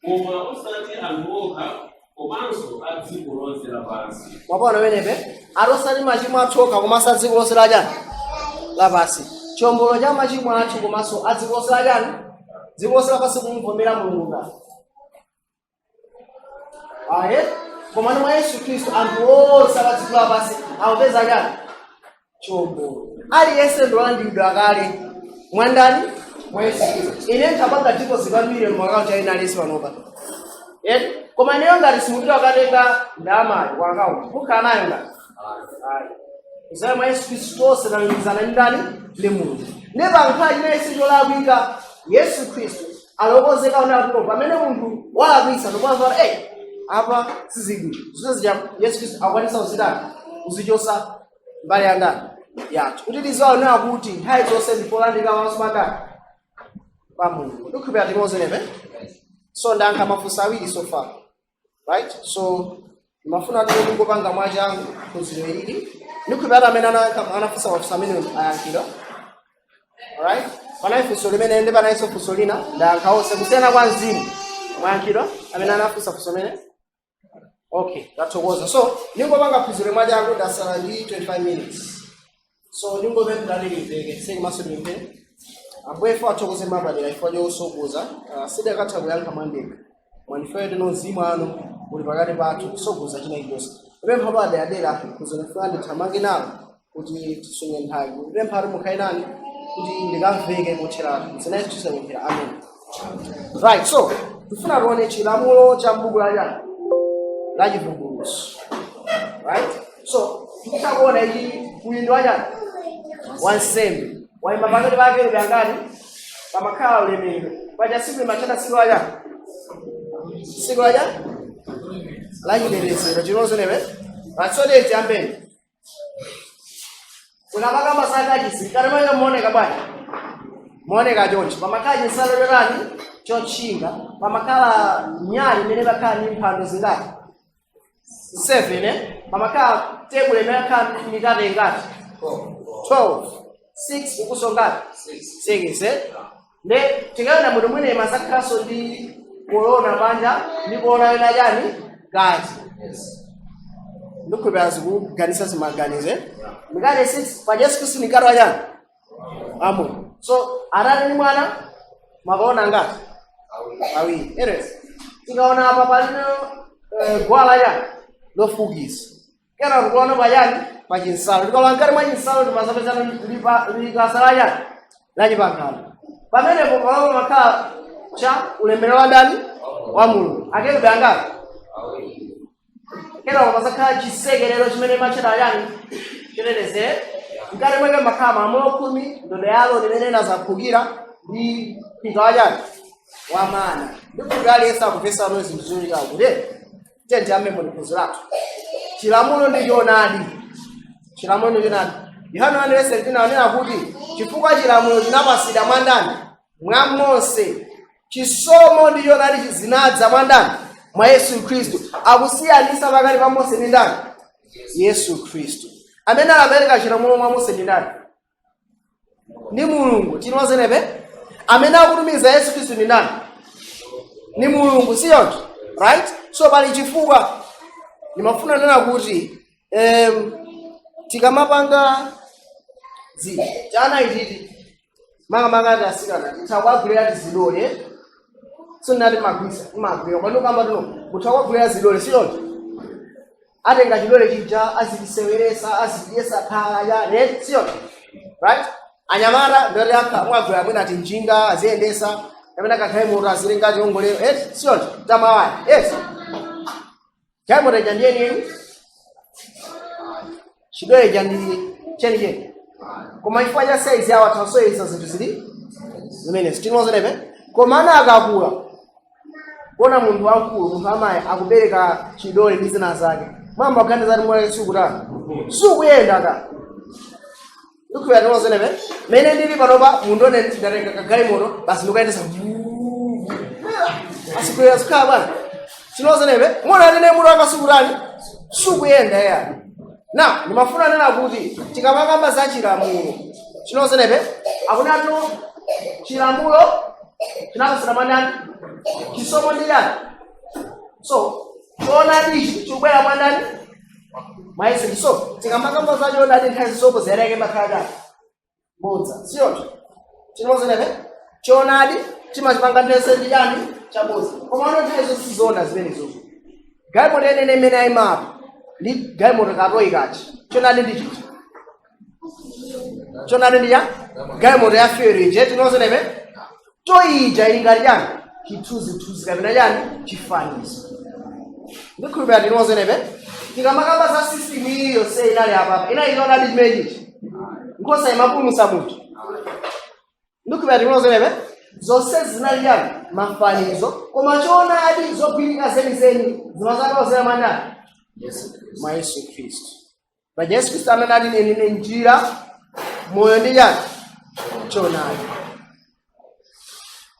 koma osati anthu okha komanso a dziko lonse lapansi mwapona wenepe atosati machimo athu okha komanso a dziko lonse lapansi chiwombolo cha machimo athu komanso a dziko lonse dziko lonse lapansi kumvomera Mulungu koma mwa Yesu Kristu anthu onse a dziko lapansi akupeza chiwombolo aliyense ndolandidwa kale mwandani mwa Yesu Kristu ine nkapanga ndipo zikambire mwaka cha ina lesi panopa koma ineyo ngati simutira katenga ndamayi wakawo mukhala nayo ngati uzale mwa Yesu Kristu tonse talumikizana ndi ndani ndi Mulungu nepa nkhala china isi cholakwika Yesu Kristu alokozeka onatulo pamene munthu walakwisa ndopazala apa sizibwino zozija Yesu Kristu akwanisa uzitani uzichosa mbali ya ndani yathu kuti tiziwaonera kuti nthawi zonse ndipolandika mausumangani pa Mulungu ndikhupira timozenepe so ndankha mafunso awiri so far right so mafuna kuti ndingopanga mwachangu phunziro ili ndikhupira amene anafunsa mafunso amene ayankhira Alright? Pana funso limene ende pana iso funso lina ndankhaose kusiyana kwa mzimu. Mwayankhidwa amene anafunsa funso limene? Okay, tathokoza. So, ningopanga funso limwe ako ndasala ndi 25 minutes. So, ningopempha liliveke sengimaso limpe. Ambuye athokoze mabadira ifo osogoza. Sida katha kuyankha mandeka. Mwanifere no mzimu ano uli pakati pathu sogoza china ichonse. Pempha bade adera kuzonifuna ndithamange nawo kuti tisunge nthawi. Pempha ari mukhainani kuti ndikamveke kuthera zinayi tisabekera. Amen. Right, so tifuna kuone chilamulo cha m'buku la chivumbulutso. Right? So tikuona iyi kuyindo ajani wansembe waima pakati pake byangani pamakhala ulemerero paja siku imachata siku ajani siku ajani la chileresero chinozonewe patsode chambeni kuna makamba sakachisi kalemanya muoneka bwana muoneka chonchi pamakhala chinsalo chotani chotchinga pamakhala nyali imene pakhala ndi mphando zingati 7 pamakhala tebule imene pakhala mikate ingati 12 6 ukuso ngati 6 ne tikaona munthu mwine masakhaso ndi corona panja ndi kuona ena chani kati ndikupeza kuganisa simaganize mikate 6 pa Yesu Kristu nikalo ajani amu so arani ni mwana makaona ngati awiri eres tikaona apa palino gwala ya lofugisa kera kuona bayani majinsalo ndikalankari majinsalo ndimasapezana likasala laji pankhala pamene popalawo makhala cha ulemerero wa ndani wa Mulungu akelo byangati kera pasakhala chisekerero chimene machita yani chileleze ngati mweke makhala mamulo 10 ndodo yalo limene nazaphukira ndi pinga wajani wa mana ndikugali esa kupesa no zinthu zolika kuti tente amemo ndikuzulatu chilamulo ndi chonadi chilamulo ndi chonadi Yohana 1:17 anena kuti chifukwa chilamulo chinapasida mwandani mwa Mose chisomo ndi chonadi zinadza mwandani mwa Yesu Kristu akusiyanisa pakati pa Mose ndi ndani Yesu Kristu amene anapereka chilamulo mwa Mose ndi ndani ndi Mulungu tinozenepe amene akutumiza Yesu Kristu ndi ndani ni Mulungu siyonje right so pali chifukwa nimafuna nena kuti tikamapanga chana ichiti manga tasikana titakwagulira zidole so nati magwisa magwira kwanu kamba tuno mutakwagulira zidole siyonje atenga chidole chija azikiseweresa aziyesa khala ya net siyonje right anyamara ndori aka mwagwira mwina tinjinga aziyendesa amene akakhale moto azilenga chiongolero siyonje tamawaya kaya moto jandieni chidole jandi cheni koma ifanya size yawo tasoyesa zinthu zili zimene tinozenepe koma ana akakula bona munthu wankulu munthu amayi akubereka chidole ndi zina zake mama aganiza ndi mwana sukutana sukuyenda ka ukuya tinozenepe mene ndili panopa mundone ndatenga kagali moto basi ndikayendesa asikuya sukhala bwana tinozenepe mwana nene munthu akasukutani sukuyenda ya na nimafuna nena kuti tikamagamba za chilamulo chinozenepe akunatu chilamulo chinapasira mwandani chisomo ndi yani so chonadi chikubwera mwandani mwa Yesu so tikamagamba za chonadi nthawi zisoko zereke makhala bodza siyonje chinozenepe chonadi chimachipanga ndese ndi yani chabodza koma ano nthawi zosizona zimenezo gaimo lenene imene ayimapo ndi gaimo likatoyikachi chonadi ndi chiti chonadi ndi ya gaimo ya feri tinozenepe toyija ingati yani chithunzithunzi kapena yani chifanizo ndikhulupirira tinozenepe tikamakamba za system iyo se inali apapa inali chonadi chimenechi nkhosa imapulumutsa munthu ndikhulupirira tinozenepe zonse zinali yani mafanizo koma chonadi zogwirika zenizeni zimazakaozera mwandani mwa Yesu Kristu pa Yesu Kristu ananali nene njira moyo ndi yani chonadi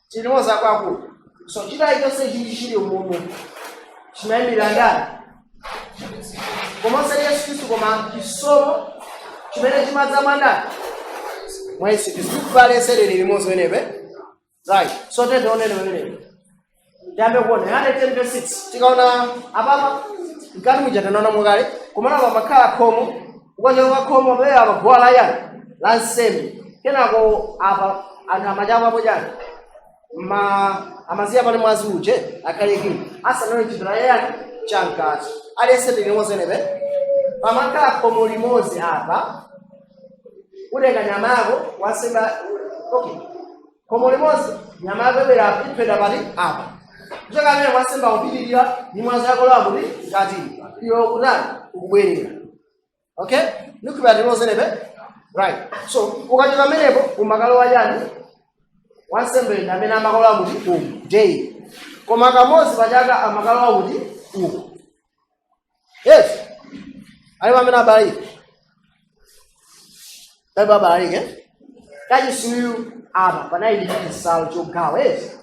chilimoza kwakulu so chita ichonse chili umumu chimayimira ndani komanso Yesu Kristu koma chisomo chimene chimadza mwandani mwa Yesu Kristu kubalesere limodzi wenebe. Right. So tete onene wenebe. Jambe kuona Yohane 10:6 tikaona apapa ngati mujatanaona mukale kumana pamakhala khomo ukachoka khomo peye apa guwa la yani la nsembe kenako apa anthu amachapa apo chani amaziya pali mwazi uje akalekini asanone chitula yani chamkati aliyense limodzi wenebe pamakhala khomo limodzi apa utenga nyama yako wasemba okay khomo limodzi nyama yako ibera ipenda pali apa kuchoka mene wasemba kupitirira ni mwazi yako lwa kuti ngati iyo kutani ukubwerera. Okay, nikubera limodzi nebe. Right. So ukachoka menepo umakalo wajani wansembe amene amakalo akuti day koma kamodzi pachaka amakalo akuti uku. Yes, ali pamene abalike baba abalike kachisuyu apa panali chisalu chogawa. Yes,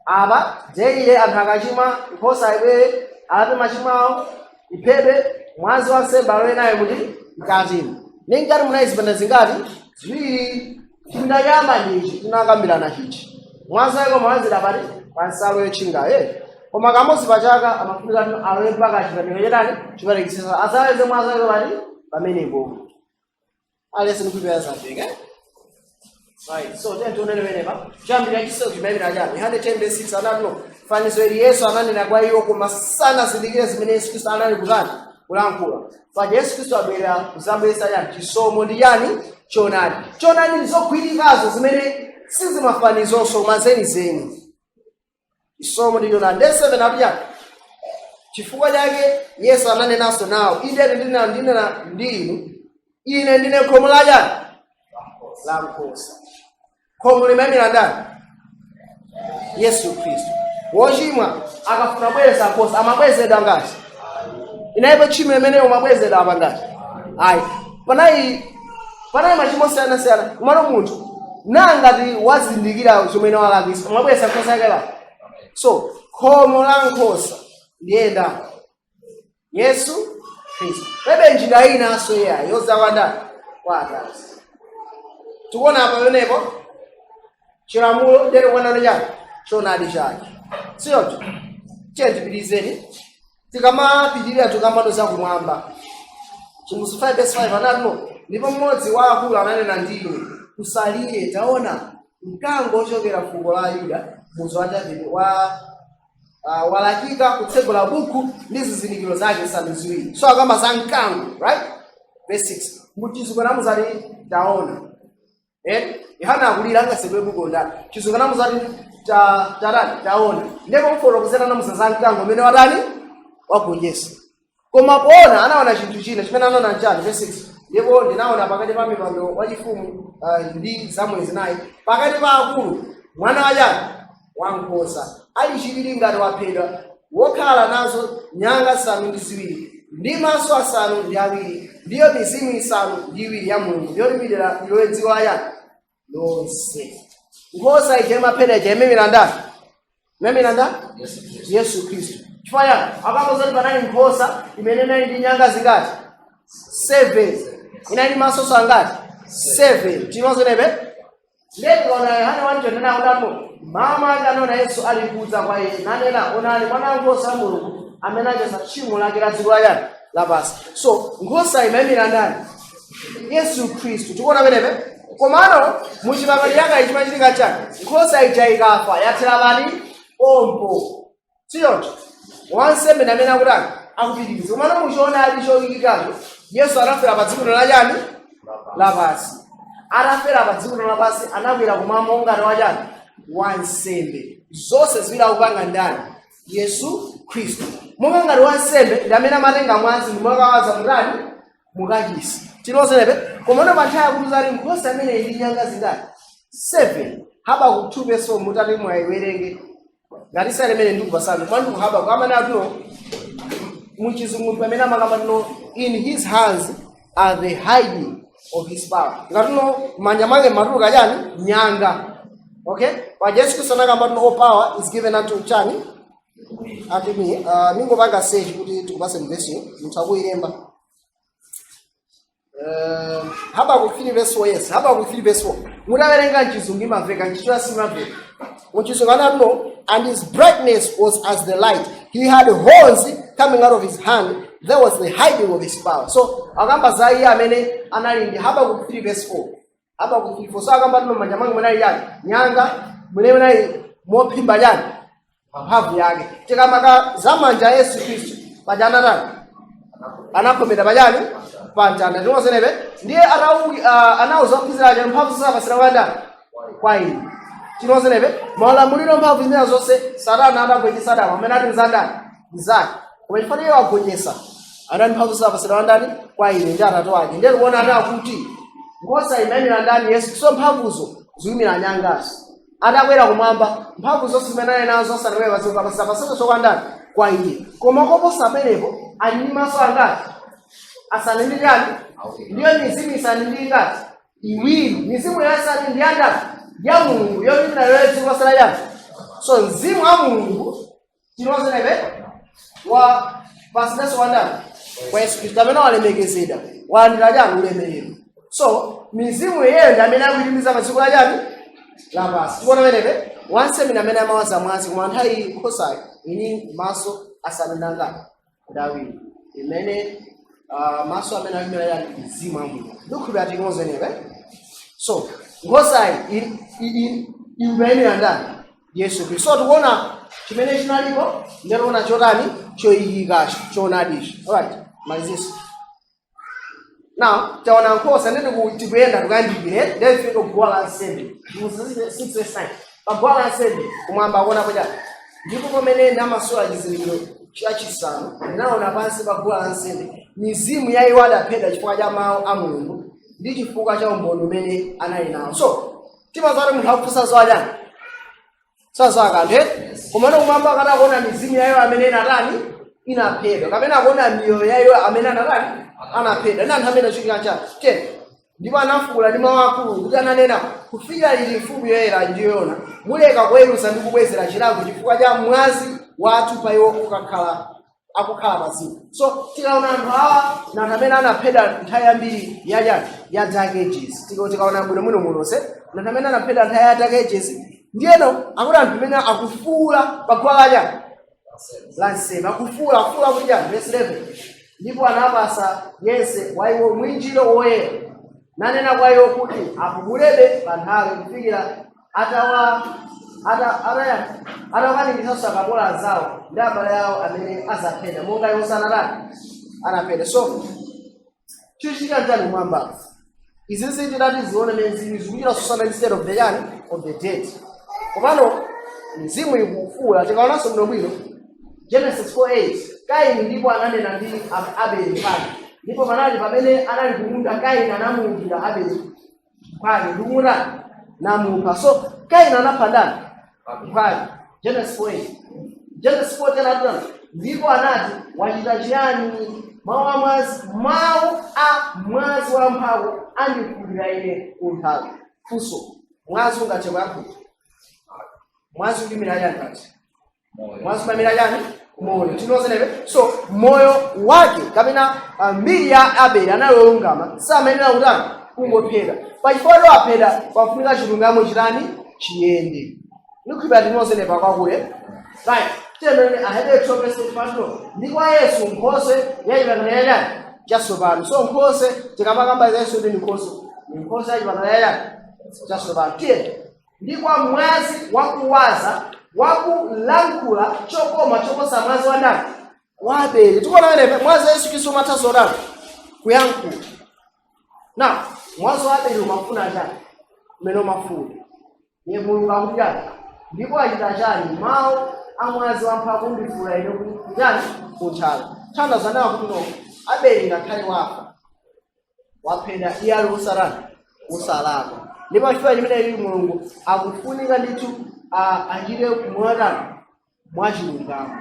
aba jeile anthu akachimwa nkhosa ibwere alape machimo awo iphedwe mwazi wa nsembe alowe naye kuti mkatimo. Ningati munayizipanda zingati ziwiri chindayamba ndichi tinakambirana chichi mwazi wake mawazira pati pa nsalu yotchinga. Koma kamodzi pachaka amafunika tino alowe mpaka chipaniko chetani chipatikisisa azaleze mwazi wake pati pamenepo alese nikupera zapeke. Right. So then tunene wenepa chambira chiso chimemira chani Yohane 10:6 anatino fanizo ili Yesu ananena kwa iyo koma sana zindikire zimene Yesu Kristo anali kutani kulankhula paja Yesu Kristo abwera kuzabweretsa yani chisomo ndi yani choonadi ndizogwirikazo zimene sizimafanizonso mazenizeni. Chisomo ndi choonadi ndese venapya chifukwa chake Yesu ananenanso nawo ine ndinu ine ndine khomo la chani la nkhosa. Khomo limemira ndani? Yesu Kristu. Wochimwa akafuna bweza nkhosa amabwezedwa ngati inaipo chimwe limene umabwezedwa apa ngati ayi panali machimo osiyanasiyana kumano munthu nangati wazindikira chimene walakisa umabweza nkhosa yake la. So khomo la nkhosa ndiyenda Yesu Kristu. Pebe njira inanso ya yozawandani kwa Atate. Tukuona apa yonepo chilamulo ndere kwanano chake choonadi chake siyocho chentipitizeni tikamapitirira tukamanoza kumwamba Chimusu 5:5 anatino ndipo mmodzi wa akulu ananena ndine kusalire taona mkango ochokera fuko la Yuda muzu wa Davide walakika kutsegula buku ndi zizindikiro zake zisanu ziwiri. So akamba za mkango, right? Verse 6 muchizukana muzali taona Yohana akulira angasebwe buku ndani chizukana muzali taona ndipo mfolo kuzena namusa za mkango umene watani wagonjesa. Koma kuona anaona chinthu china chimene anaona njani. Verse 6 ndipo ndinaona pakati pa mipando wachifumu ndi zamwezi nayi pakati pa akulu mwana wajani wankhosa ali chilili ngati waphedwa wokhala nazo nyanga zisanu ndi ziwiri ndi maso asanu ndi awiri ndiyo mizimu isanu ndi iwiri ya Mulungu yolimidira yodziwa yani lonse. Nkhosa ije maphedwa ije imemira ndani? Imemira ndani? Yesu Kristu. Chifukwa yani akamozoti panali nkhosa imene inali ndi nyanga zingati? 7. Inali maso angati? 7. Timozonebe lero ona Yohane 1:9 unamo mama anona Yesu alikuza kwa yeye nanena onani mwana nkhosa Mulungu amene achotsa tchimo lake la dziko lapansi. So nkhosa imemira ndani? Yesu Kristu. Tikuona penepe komano muchipangano chake chimachitika chake nkhosa ija ikafa yathera bani ompo siyocho wansembe amene akutani akupitiriza. Komano muchiona ali choyikikacho Yesu anafera pa dziko lachani lapansi. Anafera pa dziko lapansi anakwera kumwamba ngati wachani wansembe. Zonse ziwiri akupanga ndani? Yesu Kristu. Monga ngati wansembe ndi amene amatenga mwazi ndi mwakawaza mutani mukachisi. Tinozenepe komano panthawi yakutuzali nkhosa amene ili nyanga zingati? 7. Habakuku 2:4 mutati mwayiwerenge ngati sale imene ndikupasani mwandu Habakuku amene atuno muchizungu pamene amakamba tino in his hands are the hiding of his power. Ngatuno manja mwake matuluka chani nyanga. Okay, pa Yesu Kristu anakamba tino all power is given unto chani ati ningopanga search kuti tikupase mvesi mutsakuilemba Habakkuk 3 verse 4, yes. Habakkuk 3 verse 4. Mutaverenga nchizungu imaveka, nchichwa simaveka. Muchizungu anatuno, and his brightness was as the light. He had horns coming out of his hand. There was the hiding of his power. So, agamba zai amene analindi Habakkuk 3 verse 4. Habakkuk 3 verse 4. So agamba no manjamangu mwenali yake. Nyanga, mwenali mopimba yani. Mapavu yake. Chikamaka zamanja Yesu Kristo. Pajana rani. Anakomeda bajani. Panjana. Ndimo senebe. Ndiye anauza kizira aja mpavu sasa basira wanda. Kwa hili. Ndimo senebe. Mawala mulino mpavu zimea zose. Sada na adabu sada. Wamenadi mzanda. Mzaki. Umefanya hiyo agonyesa. Anani mpavu sasa basira wanda. Kwa hili. Ndiye anatoaje. Ndiye kuona hata kuti. Ngosa imani na ndani Yesu. So mpavuzo. Zumi na nyangasi. Adakwera kumwamba mphamvu zonse zimene nazo sanwewa zikapasapasaka sokwandani kwa iye koma koposa pamenepo ali ndi maso angati asanu ndi chani ndiyo mizimu isanu ndi ingati iwiri mizimu yasanu ndi yandati ya mulungu yopitira yoyezi kwasala chani so mzimu wa mulungu tinozenebe wa pasileso wandani kwa Yesu Kristo amene walemekezedwa walandira chani ulemerero so mizimu iyeyo ndi amene akuyitimiza masiku la chani lapasi tibona menebe wansemina amene amawaza mwazi koma nthawi nkhosayo ini maso asanandanga ndawiri imene maso amene akumira yani mzimu wa Mulungu ndikhulupirira tikonzenebe so nkhosayi imene yandani Yesu Kristo so tikuona chimene chinalipo ndikuona chotani choyikikacho choonadicho alright maliziso now, tawana nkhosa ndende tikuyenda tukandikire ndefika kugwala nsembe. Musisi 6:9. Pagwala nsembe kumwamba akuona koja. Ndipo pamene ndamasola chizindikiro chachisanu, ndinaona pansi pagwala nsembe. Mizimu yayiwo adaphedwa chifukwa cha mawu a Mulungu ndi chifukwa cha umboni umene anali nawo. So, timazati munthu akufunsa zowajani. Sazo akanthe. Komano kumwamba akanakuona mizimu yayiwo amene inatani inaphedwa. Kapena akuona miyoyo yayiwo amene anatani anapenda nani amene chikira chake ndipo anafuula ndi mawu akulu kuti ananena kufika ili mfumu yoyera ndiyona muleka kuweruza ndi kubwezera chilango chifukwa cha mwazi wathu pa iwo akukhala maziko so tikaona anthu awa na amene anaphedwa nthawi yambiri ya dark ages tikaona bwino munonse na amene anaphedwa nthawi ya dark ages ndiyeno akuti anthu amene akufuula pagwala la nsembe akufuula kuti verse 11 ndipo anapasa yense waiwo mwinjiro woyera nanena kwa iwo kuti apumulebe pa nthawi kufikira atawakanikisanso akabola zawo ndi abale yawo amene azaphedwa monga iwo anaphedwa so chichitika njani mwamba izi zitati zione menzini zikuchita susana instead of the young of the dead komano mzimu ikufuula tikaonanso mno bwino Genesis 4:8 Kaini ndipo ananena ndi Abeli pale. Ndipo panali pamene anali kumunda Kaini anamuumbira Abeli pale ndumura namupha. So Kaini anapandana pale. Genesis 4:8. Genesis 4:10 ndipo anati wachita chiyani mawu a mwazi wa mphamvu andikudira ine kunthawi. Funso mwazi ungachekwa yakuti. Mwazi ulimira yakati. Mwazi mamira yani moyo tinozenebe so moyo wake kapena mbiri ya Abeli analolungama samenera utani kungophedwa pachifukwa aphedwa pafunika chilungamo chitani chiyende ndikukhulupirira tinozenepa kwakuye right tiyendeni ahede tropese patro ndi kwa Yesu nkhoswe yachipatala yachani chatsopano so nkhoswe tikamakamba za Yesu ndi nkhoswe yachipatala yachani chatsopano tiyende ndi kwa mwazi wakuwaza wakulankhula chokoma choposa mwazi wa ndani wa Abeli tikuona pamene mwazi wa Yesu Kristo umathanso ndani kuyankhula na mwazi wa Abeli umafuna chani mmene umafuna iye Mulungu akuti ndipo achita chani mawu a mwazi wa mphamvu ndifula ine kuchani kunthawi thanda zanawa kuti no Abeli ngakhale wafa waphedwa iye ali usalakwa ndipo chifukwa chimene ili Mulungu akufunika ndithu achite kumwatana mwachilungamo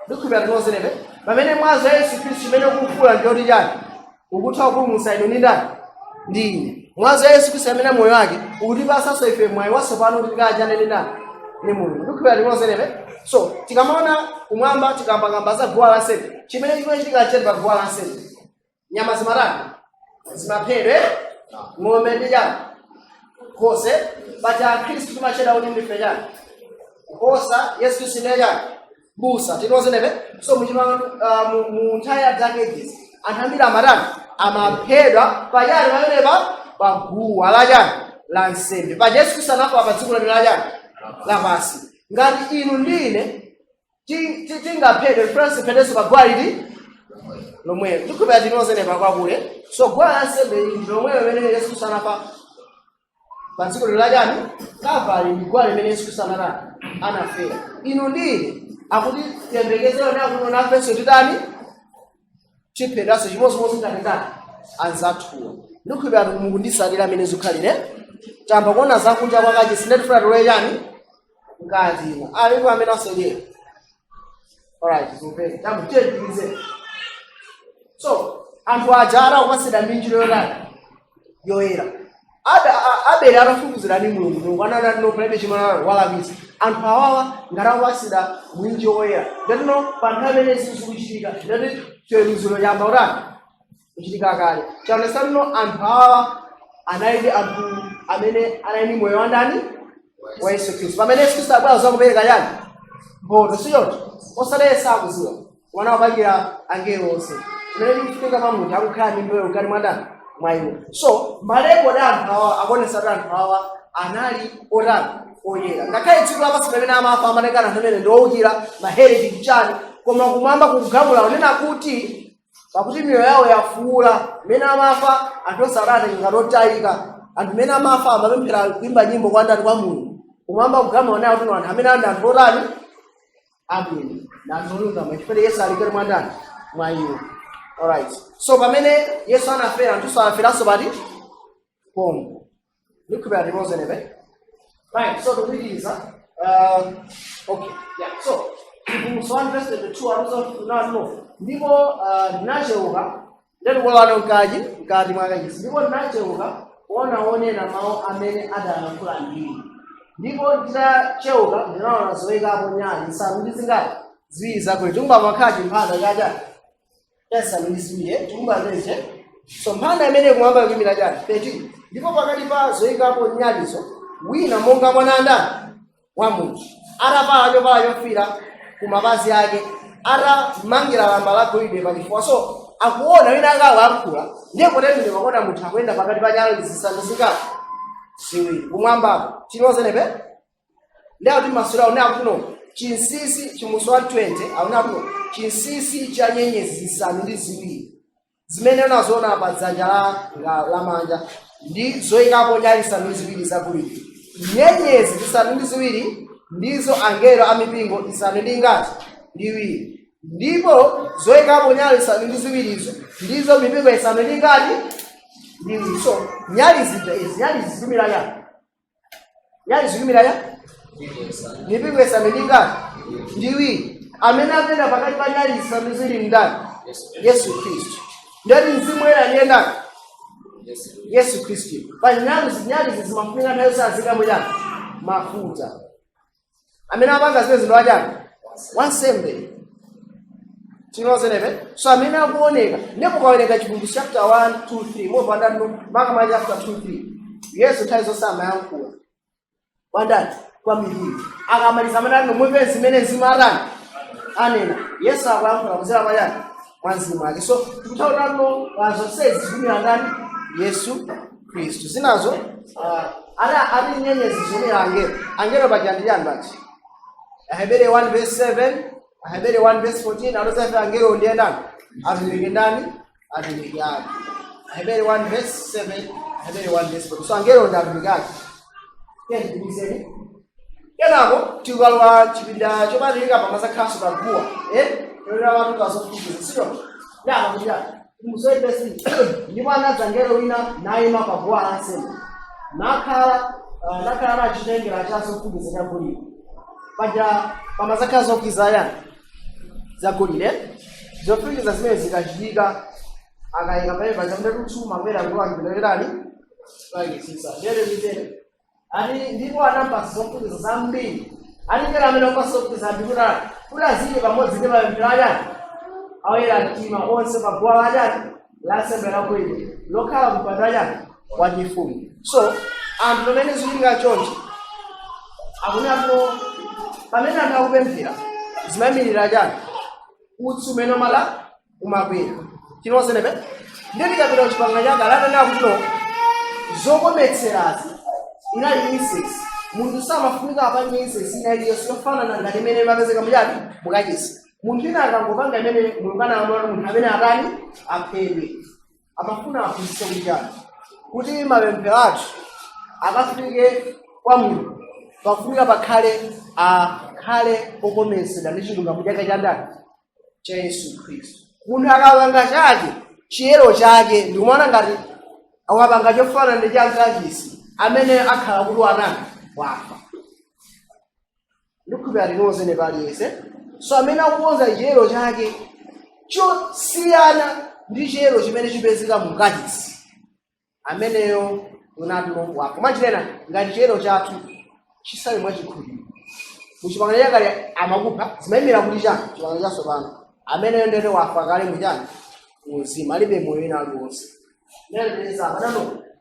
ndikukhulupirira tinozenebe pamene mwazi wa Yesu Kristo chimene ukufula ndioti chani ukutha kupulumutsa inu ndi ndani ndi ine mwazi wa Yesu Kristo amene moyo wake ukutipasanso ife mwayi watsopano kuti tikachane ndi ndani ndi Mulungu ndikukhulupirira tinozenebe so tikamaona kumwamba tikambangamba za guwa lansembe chimene chimene chitikachete pa guwa lansembe nyama zimatani zimaphedwe ng'ombe ndi chani nkhosa paja Khristu timachedwa kuti ndife chani nkhosa Yesu Khristu ndiye chani busa tinozenepe so mu nthawi ya Dark Ages anthu ambiri amatani amaphedwa pachani pamenepa paguwa la chani la nsembe paja Yesu Khristu anafa pa dziko la chani lapansi ngati inu ndine tingaphedwe France pedeso paguwa liti lomweyo tikupeza tinozenepa kwakule so guwa la nsembe lomweyo limene Yesu Khristu anafa pa dziko la chani Kalvari ndi guwa limene Yesu Khristu anafera inu ndine akuti tiyembekezero nakuti nafenso titani chiphedwaso chimodzi ngati anzathuwa ndikupeza mukundisatira amene zikhalire tamba kuona zakunja kwakache sinetufuna tiloye chani ngati alipo amene asolera alright zimveni tamutiyekirize so anthu aja arakupasira minjiro yotani yoyera Abele atafukuzira ndi Mulungu ananati no palibe chimene walabisa anthu awawa ngarakupasira mwinji woyera ndatino panthu amene zikuchitika ndati chiweruzo chamba utani kuchitika kale chaonesa tino anthu awawa anali anthu amene anali moyo wa ndani wa Yesu Khristu pamene Yesu Khristu abwera zakupereka chani mphotho siyoti osalesa akuziwa mwana wapangira angelo onse chimene chikuchitika pa munthu akukhala ndi mbewu mkati mwa ndani mwa iwo so malembo da anthu awa akuonesa kuti anthu awa anali otani oyera ngakhale dziko lapansi pamene amafa amanekana anthu amene ndi owukira maheretics chani koma kumwamba kugamula unena kuti pakuti miyoyo yawo yafuula mene amafa anthu osarate ngati otayika anthu mene amafa amapemphera kuimba nyimbo kwa ndani kwa Mulungu kumwamba kugamula unayo kuti anthu amene ali anthu otani abwino na anthu olungama chifukwa Yesu ali mwa ndani mwa iwo alright so pamene Yesu anafera anthu anaferanso pati pomwe ndikupeza timozenepe right so tupitiriza okay yeah so Mfumu 1:22 aruzo ndipo ndinacheuka ndikukolana mkati mwa kachisi ndipo ndinacheuka onena mawu amene adalankhula ndine ndipo nditacheuka ndinaona zoyikapo nyali nsanu ndi zingati ziwiri zakuti tikumba makhaji mphanda chacha esanu ndi ziwiri tikumba zenje so mphanda imene kumwamba yokimira chani 13 ndipo pakati pa zoyikapo nyalizo wina monga mwananda wa munthu atavala chovala chofira kumapazi ake atamangira lamba la golide pachifuwa so akuona wina akalankhula ndiye potembere pakona munthu akuyenda pakati pa nyali zisanu zingati ziwiri kumwambapo tinozenepe ndiye kuti masura une akuno chinsisi chimusi 120 auna akuno chinsisi cha nyenyezi zisanu ndi ziwiri zimene unazoona pa dzanja la manja ndi zoyikapo nyali zisanu ndi ziwiri zagolide nyenyezi zisanu ndi ziwiri ndizo angelo a mipingo isanu ndi ngati ndi iwiri ndipo zoyikapo nyali zisanu ndi ziwirizo ndizo mipingo isanu ndi ngati ndi iwiri so nyali zija izi nyali zizimira ya nyali zizimira ya mipingo isanu ndi ngati ndi iwiri amene akuyenda pakati pa nyali zisanu ndi ziwiri ndani Yesu Khristu ndati mzimu woyera ndiye ndani Yesu Khristu pa nyali zimafunika nayo sazika mojani mafuta amene apanga zimene zino achani wansembe tinozenepe so amene akuoneka ndipo kaoneka chivumbulutso chapter 1 2 3 mova ndano maka ma chapter 2 3 Yesu nthawi zonse amayankhula wandani kwa miliri akamaliza amene mumve zimene zimatani anena Yesu akuyankhula kuzera pachani kwa mzimu wake so tikuthautano zonsezi zikumira ndani Yesu Khristu zinazo ali nyenyezi zimira angelo pachiyandiyani bati Ahebere 1:7 Ahebere 1:14 alozafe angelo ndiye ndani atumike ndani atumike yake Ahebere 1:7 Ahebere 1:14 so angelo ndi atumike yake kendibizeni kenako tikalwa chipinda chopatilika pamaza khaso paguwa yolera watu kazofukiza sio ndaba kuja musoyepesi ndipo anadza angelo wina nayima paguwa lansembe nakhala achitengera chazofukiza chagolide paja pamazakhala zofukiza yani zagolide zofukiza zimene zikachitika akayika pale paja mndetutuma kwera kulangilerani pakisisa ndere ndere ani ndipo anampasa zofukiza zambiri ani ngera amene opasa zofukiza ndikuti azili pamodzi ndi mapemphero achani awera mtima onse paguwa lachani la sembe la kweli lokhala mpatanya wachifumu. So anthu pamene zikulinga chonchi akunapo pamene anthu akupemphera zimayimirira chani utsi umene mala umakwera chinozenepe ndeti kapita kuchipanga chake alanena kutino zokometserazi inali insects. Munthu samafunika apanye insects inaliyo siyofanana ngati imene imapezeka mujati mukachisi. Munthu ina akangopanga imene mulungana amona munthu amene atani aphedwe amafuna afunise kujani kuti mapemphero athu akafike kwa Mulungu pafunika akhale okometsera ndi chilungamo chake cha ndani cha Yesu Khristu. Munthu akapanga chake chiyero chake ndikumana ngati akapanga chofanana ndi cha mkachisi amene akhala kuti anani wafa ndikukhulupirira linozene paliyese. So amene akukonza chiyero chake chosiyana ndi chiyero chimene chipezeka mu mkachisi ameneyo unatino wafa. Mwachilena ngati chiyero chathu chisali mwachikhulupiriro muchipangano chakale amakupha zimayimira kuti chani chipangano chatsopano ameneyo ndete wafa kale muchani muzimu alibe moyo ina aliwonse.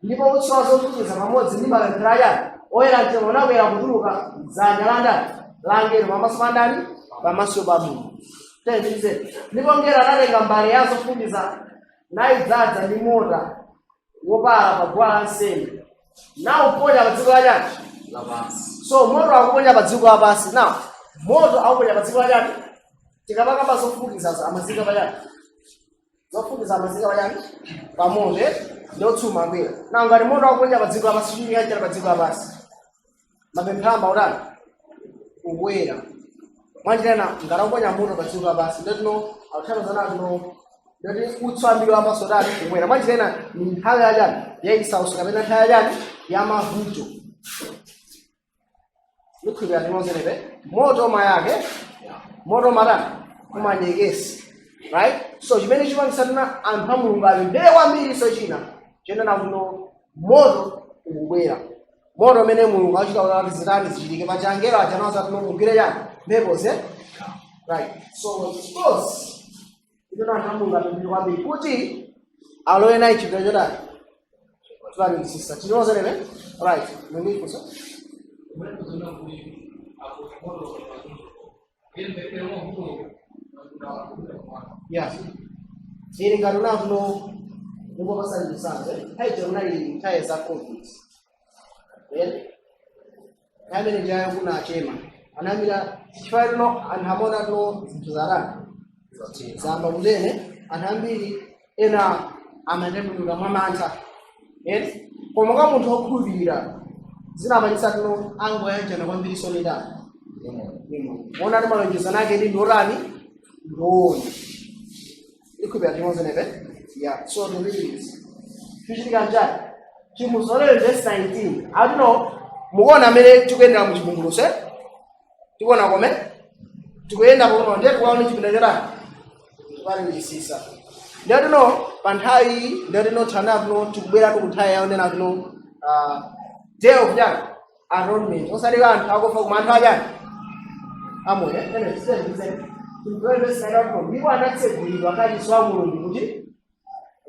Ndipo utsi wa zofukiza pamodzi ndi mapemphero achani oyera mtima unakwera kutuluka m'dzanja la ndani la ngelo pamaso pa ndani pamaso pa Mulungu. Ndipo ngelo anatenga mbale ya zofukiza nayidzaza ndi moto wopala pa guwa lansembe nawuponya pa dziko lachani lapansi. So moto akuponya pa dziko lapansi. Now moto akuponya pa dziko lachani tikapakamba zofukiza amazika pachani zofukiza amazika pachani pamoto ndotsuma kwera. Now ngati moto akuponya pa dziko lapansi chini yachira pa dziko lapansi mapemphero amautani ubwera. Mwanjirena ngati akuponya moto pa dziko lapansi ndotino authandizana kuno ndoti utswambiro amasodani ubwera. Mwanjirena ni nthawi yachani yaisauso kapena nthawi yachani yamavuto. Ndikukhulupirira ndinozenepe moto mayake moto matani kumanyekesi, right? So chimene chipangitsana anthu a Mulungu apemphere kwambiri so china chenena kuno moto ubwera. Moto umene Mulungu achita kuti zitani zichitike pa changelo achanaza kuno mugwire chani mphepo ze, right? So suppose ino anthu a Mulungu apemphere kwambiri kuti alowe nayi chipinda chodani chipani sister chinozenepe, right? Mundifunsa yes. Ili ngaluna kuno ngo basali sanze haije unali mtaye za COVID. Kamene jayo kuna chema anamira chifano anhamona no zintuzarana zamba mulene anambiri ena amandemuka mamanta komoka munthu okhulira zinamanyisa kuno ango yanjana kwambiri solidana ona ndi malonjezo nake ndi ndorani ndoni ikubya ndimozenepe yeah. So the release tuchitika njani chimuzolero verse 19 I don't know mukuona amene tikuyendera mu chivumbulutso tikuona kome tikuyenda kuno ndiye tikuona chipinda chotani tikupalingisisa ndiye tino pa nthawi ndiye tino thana kuno tikubwera kunthawi yaonena kuno day of jani atonement osalika anthu akufa kuma anthu ajani amoya ene sise ndipo anatsegulidwa kachisi wa Mulungu kuti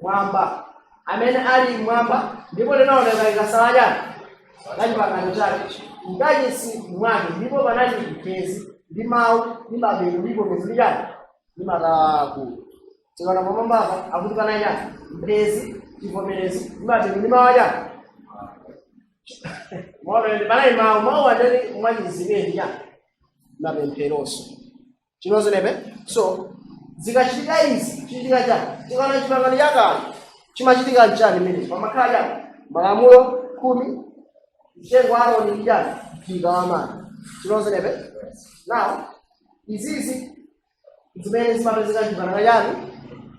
mwamba amene ali mwamba ndipo linaoneka likasala chani lachipangano chake mkachisi mwake ndipo panali mphezi ndi mawu ndi mabelu ndipo mphezi chani ndi mataku tikana pamambapa akuti panali chani mphezi chivomerezi ndi mabelu ndi mawu chani mwana panali mawu andeni mwachizimeni chani mapempheroso chinozenepe. So zikachitika izi chichitika chani tikana chipangano chakale chimachitika nchani mene pamakhala chani malamulo 10 mtengo wa Aaroni ndi chani mphika wa mana chinozenepe. Now izizi zimene zimapezeka chipangano chani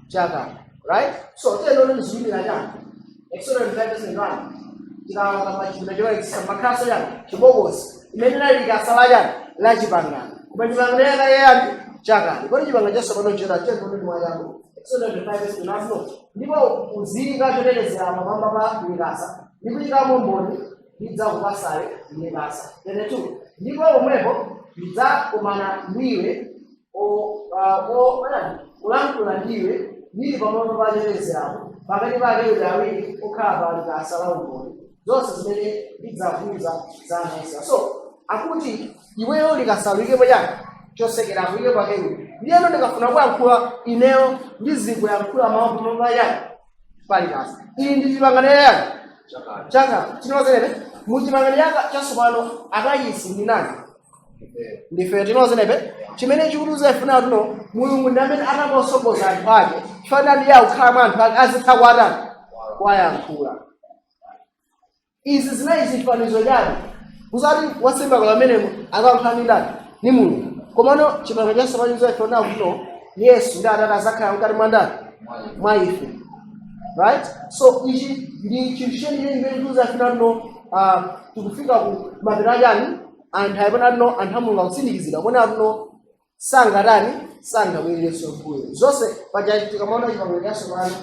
chakale, right? So teno ndi zimira chani Exodus 5:1 tikawaka pa chipinda choyikisa makhaso chani chibokosi imene nali likasala chani la chipangano kubanjibangana yeyani chakale kodi chipangano chatsopano chera chento ndi mwayango Exodus 5:1 ndipo uzilika chotetezera pamwamba pa mikasa ndi kuchitamo mboni lidzakupasale mikasa 22 ndipo omwepo lidzakumana ndiwe ulankhula ndiwe ndili pamalo pacherezerapo pakati pake kuti awiri okhala pali kasala umboni zonse zimene ndidzavuza za Yesu. So akuti iweyo likasalikepo chake chosekera kuike pakeyo ndiyeno ndikafuna kuyankhula ineyo ndizikuyankhula mawu pamalo yake pali kasa iyi ndi chipangano yake chaka chinozenebe muchipangano yake chatsopano akayisi ndi nani? Ndife tinozenepe chimene chikutuza ifuna tuno mulungu ndi amene anakosogoza anthu ake chifana ndi yawo kukhala mwa anthu ake azitha kuwatani kuwayankhula. Izi zinayi zifanizo chake kusati wasembakala amenemo akayankhula ndi ndani? Ni mulungu. Komano chipangano chatsopano ifuna kuno Yesu ndi Atate azakhala mkati mwa ndani? Mwa ife. Right? So ichi ndi chinthu chenicheni chimene chikutuza ifuna tuno tikufika ku mapera chani anthu ayipona tuno anthu amulungu akutsindikizira pona tuno sangatani sangabwererenso mbuyo zonse pachachitika maona chipangano chatsopano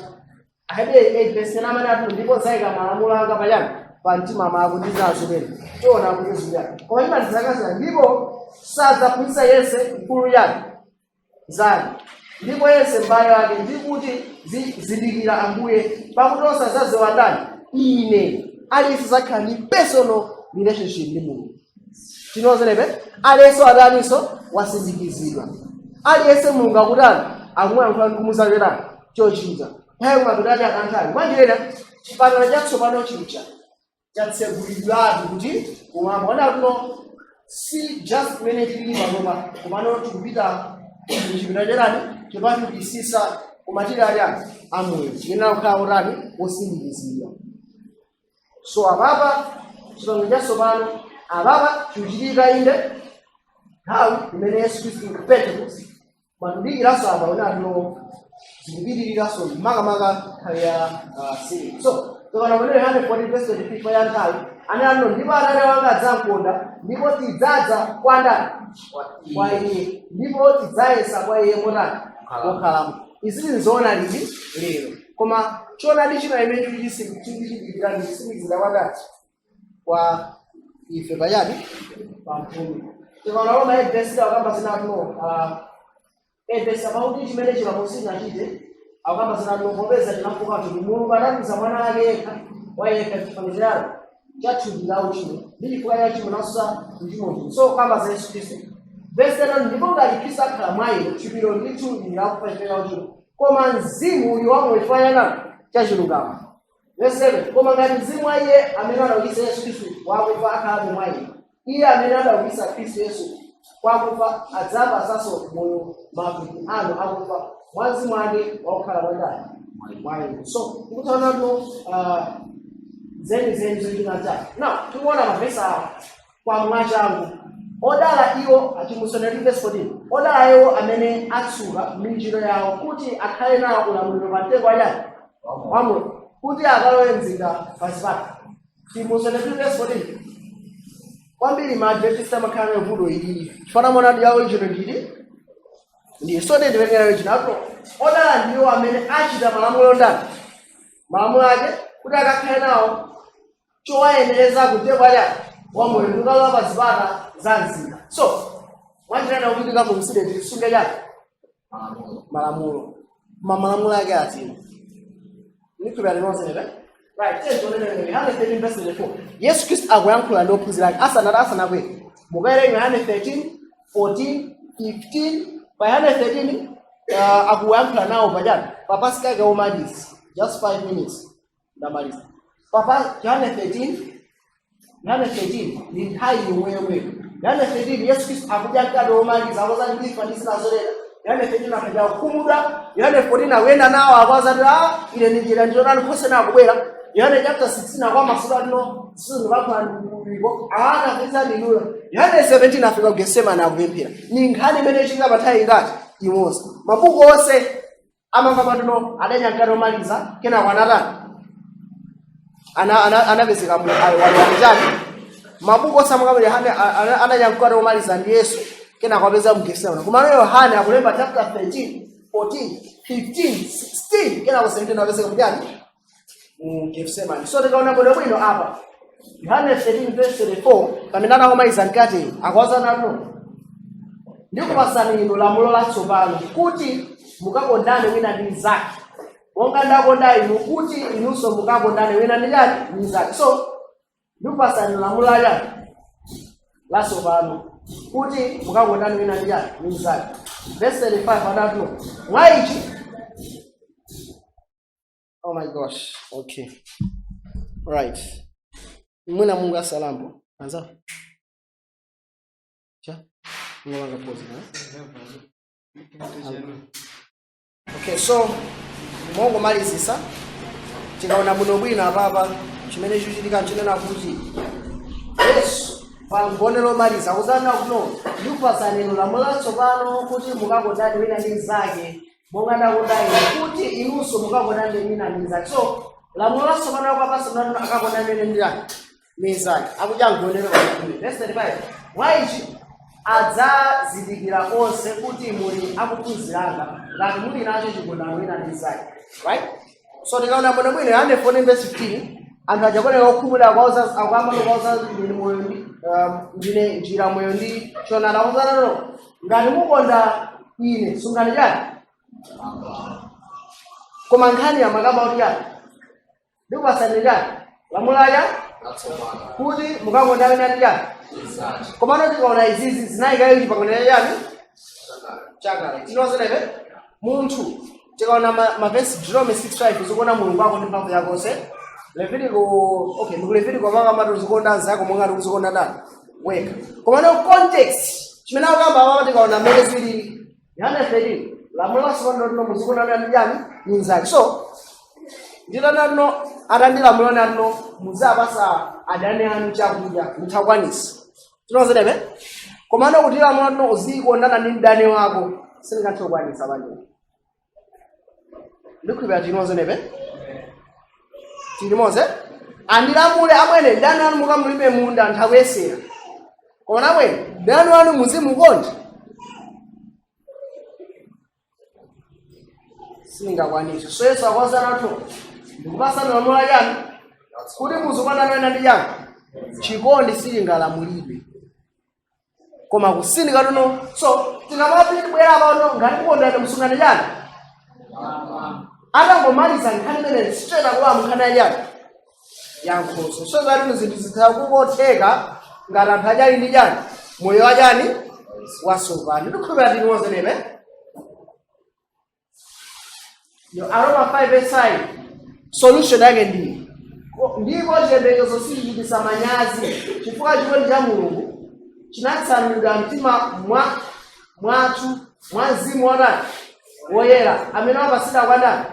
ahede verse amene atuno ndipo zayika malamulo anga pachani pa mtima mwako ndi zazo zimene tiona kuti ziyani koma imalizakazira ndipo sadzaphunzitsa yense mkulu yake zake ndipo yense m'bale wake ndi kuti zindikira Ambuye pakuti osazadziwa ndani ine aliyense zakhala ndi personal relationship ndi Mulungu. Tinozenepe aliyense adaniso wasindikizidwa aliyense Mulungu akutani akumuyankhula ndi kumuzalirani chochita nthawi mwakutati akanthani mwanjirena chipangano chatsopano chija chatsegulidwatu kuti kumwamba ona kuno si just mene tili panopa kumano tikupita muchipinda cherani chopatipitisa kumatiri aliani amoyo chiyenera kukhala utani wosindikizidwa. So apapa chipangano chatsopano apapa chikuchitika inde nthawi imene Yesu Khristu ku Pentecost matudikiraso apa onatuno zikupitiriraso makamaka nthawi ya siri. So tokana kunene 140 ya nthawi anano ndipo Atate wanga adzamkonda ndipo tidzadza kwa ndani? Kwa iye ndipo tidzayesa kwa iye motani kokhalamo. Izi nzoona lili lero koma choonadi china imene chikuchitikira ndi kusimikizira kwandati kwa ife payani pamphumi. Tikanaona edesi akamba zinatuno edesi amauti chimene chilamusina chite akamba zinatuno popeza tinafuka kuti Mulungu anatumiza mwana wake yekha wa yekha chifanizo chake chathupi la uchimo ndi chifukwa cha chimo nasusa mchimo. So kamba za Yesu Khristu verse 10 ndipo ngati Khristu akhala mwa inu chipiro ndi thupi lakufa chifukwa cha uchimo koma mzimu uyu wamoyo chifukwa cha chachilungamo. Verse 7 koma ngati mzimu wa iye amene anaukitsa Yesu Khristu wakufa akhalabe mwa inu iye amene anaukitsa Khristu Yesu wakufa adzapatsanso moyo matupi anu akufa mwa mzimu wake wakukhala mwandani mwa inu. So tikutaona no zeni zochinacha now tikuona mavesi awa kwa mwachangu odala iwo achimusonera verse 14 odala iwo amene atsuka minjiro yawo kuti akhale nawo ulamuliro pa mtengo wanyani wamoyo kuti akalowe mzinda pansi pake. Timusonera verse 14 kwambiri maadventista amakhala nayo vuto ilili chifana monadi yawo injiro ndili ndiye so ndiverengera chinapo odala ndiwo amene achita malamulo ndani malamulo ake kuti akakhale nawo chowayenereza kutengo wanyani wamoyo ndikalowa pa zipata za mzinda. So wanjirana kuti kamumisire tilisunge chake malamulo malamulo ake atina nikupya linozenepe right chezo nene 113 verse 4 Yesu Khristu akuyankhula ndi ophunzira ake asanakwe mukaerenga 113 14 15 pa 113 akuyankhula nawo pachani pa Pasika yake omaliza just 5 minutes ndamaliza papa 113 ni nthawi yomweyo 113 Yesu Khristu akuyankhula omaliza akozati ndifanisa nazolera 113 akaja kukhumudwa 114 awenda nawo akwazati ile njira njorani kose nakubwera Yohane chapter 16 akwa masuka no sinu bakwa ndiko visa ndinula Yohane 17 afika kuGetsemane akupemphera ni nkhani imene chinga pathayi ngati imodzi mabuku onse amamba patuno adanyankalo maliza kena kwanatani anapezeka mu aliwalizani mabuku onse amanga Yohane adanyankalo maliza ndi Yesu kena kwapeza mu Getsemane kumano Yohane akulemba chapter 13 14 15 16 kena kwa 17 apezeka mjani Getsemane. So tikaona bwino apa Yohane 13 verse 34 pamenana omaliza nkati akwaza nano ndikupasani ino lamulo latsopano kuti mukakondane wina ndi mnzake monga ndakonda inu kuti inunso mukakondane wina ndi mnzake. So ndikupasani lamulo latsopano kuti mukakondane wina ndi mnzake. Verse 35 adati mwa ichi. Oh my gosh. Okay. Right. Mwina Mungu asalambo. Anza. Cha. Ngwanga pause na. Okay, so Mungu malizisa. Tikaona muno bwino apapa chimene chichitika chinena kuti Yesu pambonero maliza kuzana kuno ndikupasani lamulo latsopano kuti mukakondane wina ndi mnzake monga ndakondani kuti inunso mukakondane wina ndi mnzake. So lamulo latsopano kwapasana akakondane wina ndi mnzake akuja ngonero kwambiri. Verse 35 mwa ichi adzazindikira onse kuti muli akuphunziranga ngati muli nacho chikondano wina ndi mnzake. Right? So tikaona muno bwino Yohane 14 verse 15 anthu ajakonera okhumudwa kwauza akwamano kwauza ndine moyo ndi ndine njira moyo ndi chonana uzanano ngati mukonda ine sungani chani koma nkhani ya makaba kuti chani ndikupasani chani lamulaya kuti mukakonda wina ndi chani komano tikaona izizi zinayikayo chipangano chani chakale tinozereve munthu tikaona mavesi Deuteronomy 6:5 zikuona mulungu wako ndi mphamvu yako yonse. Levitico Levitico makamatu zikonda zako monga uzikonda ndani weka komano context chimene akamba apo tikaona mmene zili Yohane 13 lamulo latsopano ndilo muzikonda ndi chani mnzake. So nditano atandilamula nano muzapasa adani anu chakudya mutakwanisa tinozereve komano kuti lamulo nano uzikondana ndi mdani wako sindingatokwanisa banje ndikubira tinozereve tilimoze andilamule amwene ndani anu mukamulime munda nthakuyesera koma amwene ndani anu muzimukonda singakwanisa. So Yesu akwazanatho ndikupasani lamulo chani kuti muzikondana wina ndi chani chikondi silingalamulidwe koma kusindika tuno. So tinamapita kubwera pano ngati kukondana musungane chani atangomaliza nkhani imene straight akuwa mnkhani chani yankhoso. So zati zinthu zithakukotheka ngati anthu achali ndi chani moyo wa chani watsopano. Ndikukhulupirira tinozereve Aroma 5:5 solution yake ndipo chiyembekezo sichichititsa manyazi chifukwa chikondi cha Mulungu chinatsanulidwa mtima mwathu mwa Mzimu woyera amene wapatsidwa kwa ndani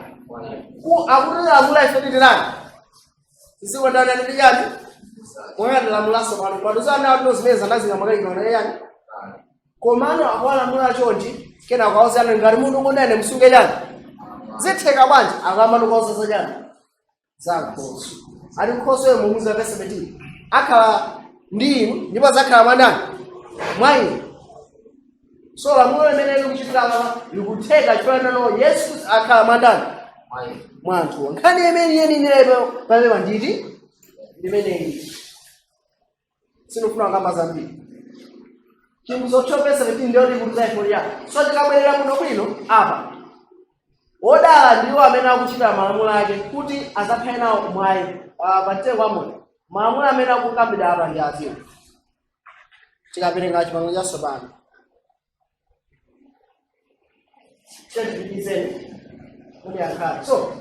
akutilamula ife titirani tisikondana ndi chani monga tilamulaso pano patuzana kuti zimene zandazingamakaikona chani komano akwalamula chonchi kena kwauzana ngati munthu ukondane musunge chani zitheka bwanji akamano kwauza chani zakhoso ali nkhoso yomwe muza verse 17 akhala ndi inu ndipo zakhala mwandani mwa inu. So lamulo limene likuchitika likutheka chifanano Yesu akhala mwandani mwa anthu. Nkhani imene yenineyo pamene nditi ndimeneyi sinofuna kamba zambiri chimbuzo chopesa kuti ndio ndikuzayifoliya. So tikabwerera muno bwino apa wodala ndiwo amene akuchita malamulo ake kuti azakhale nawo mwayi pamtengo wamoyo. Malamulo amene akukambidwa apa ndi aziwo tikapereka chipangano chatsopano so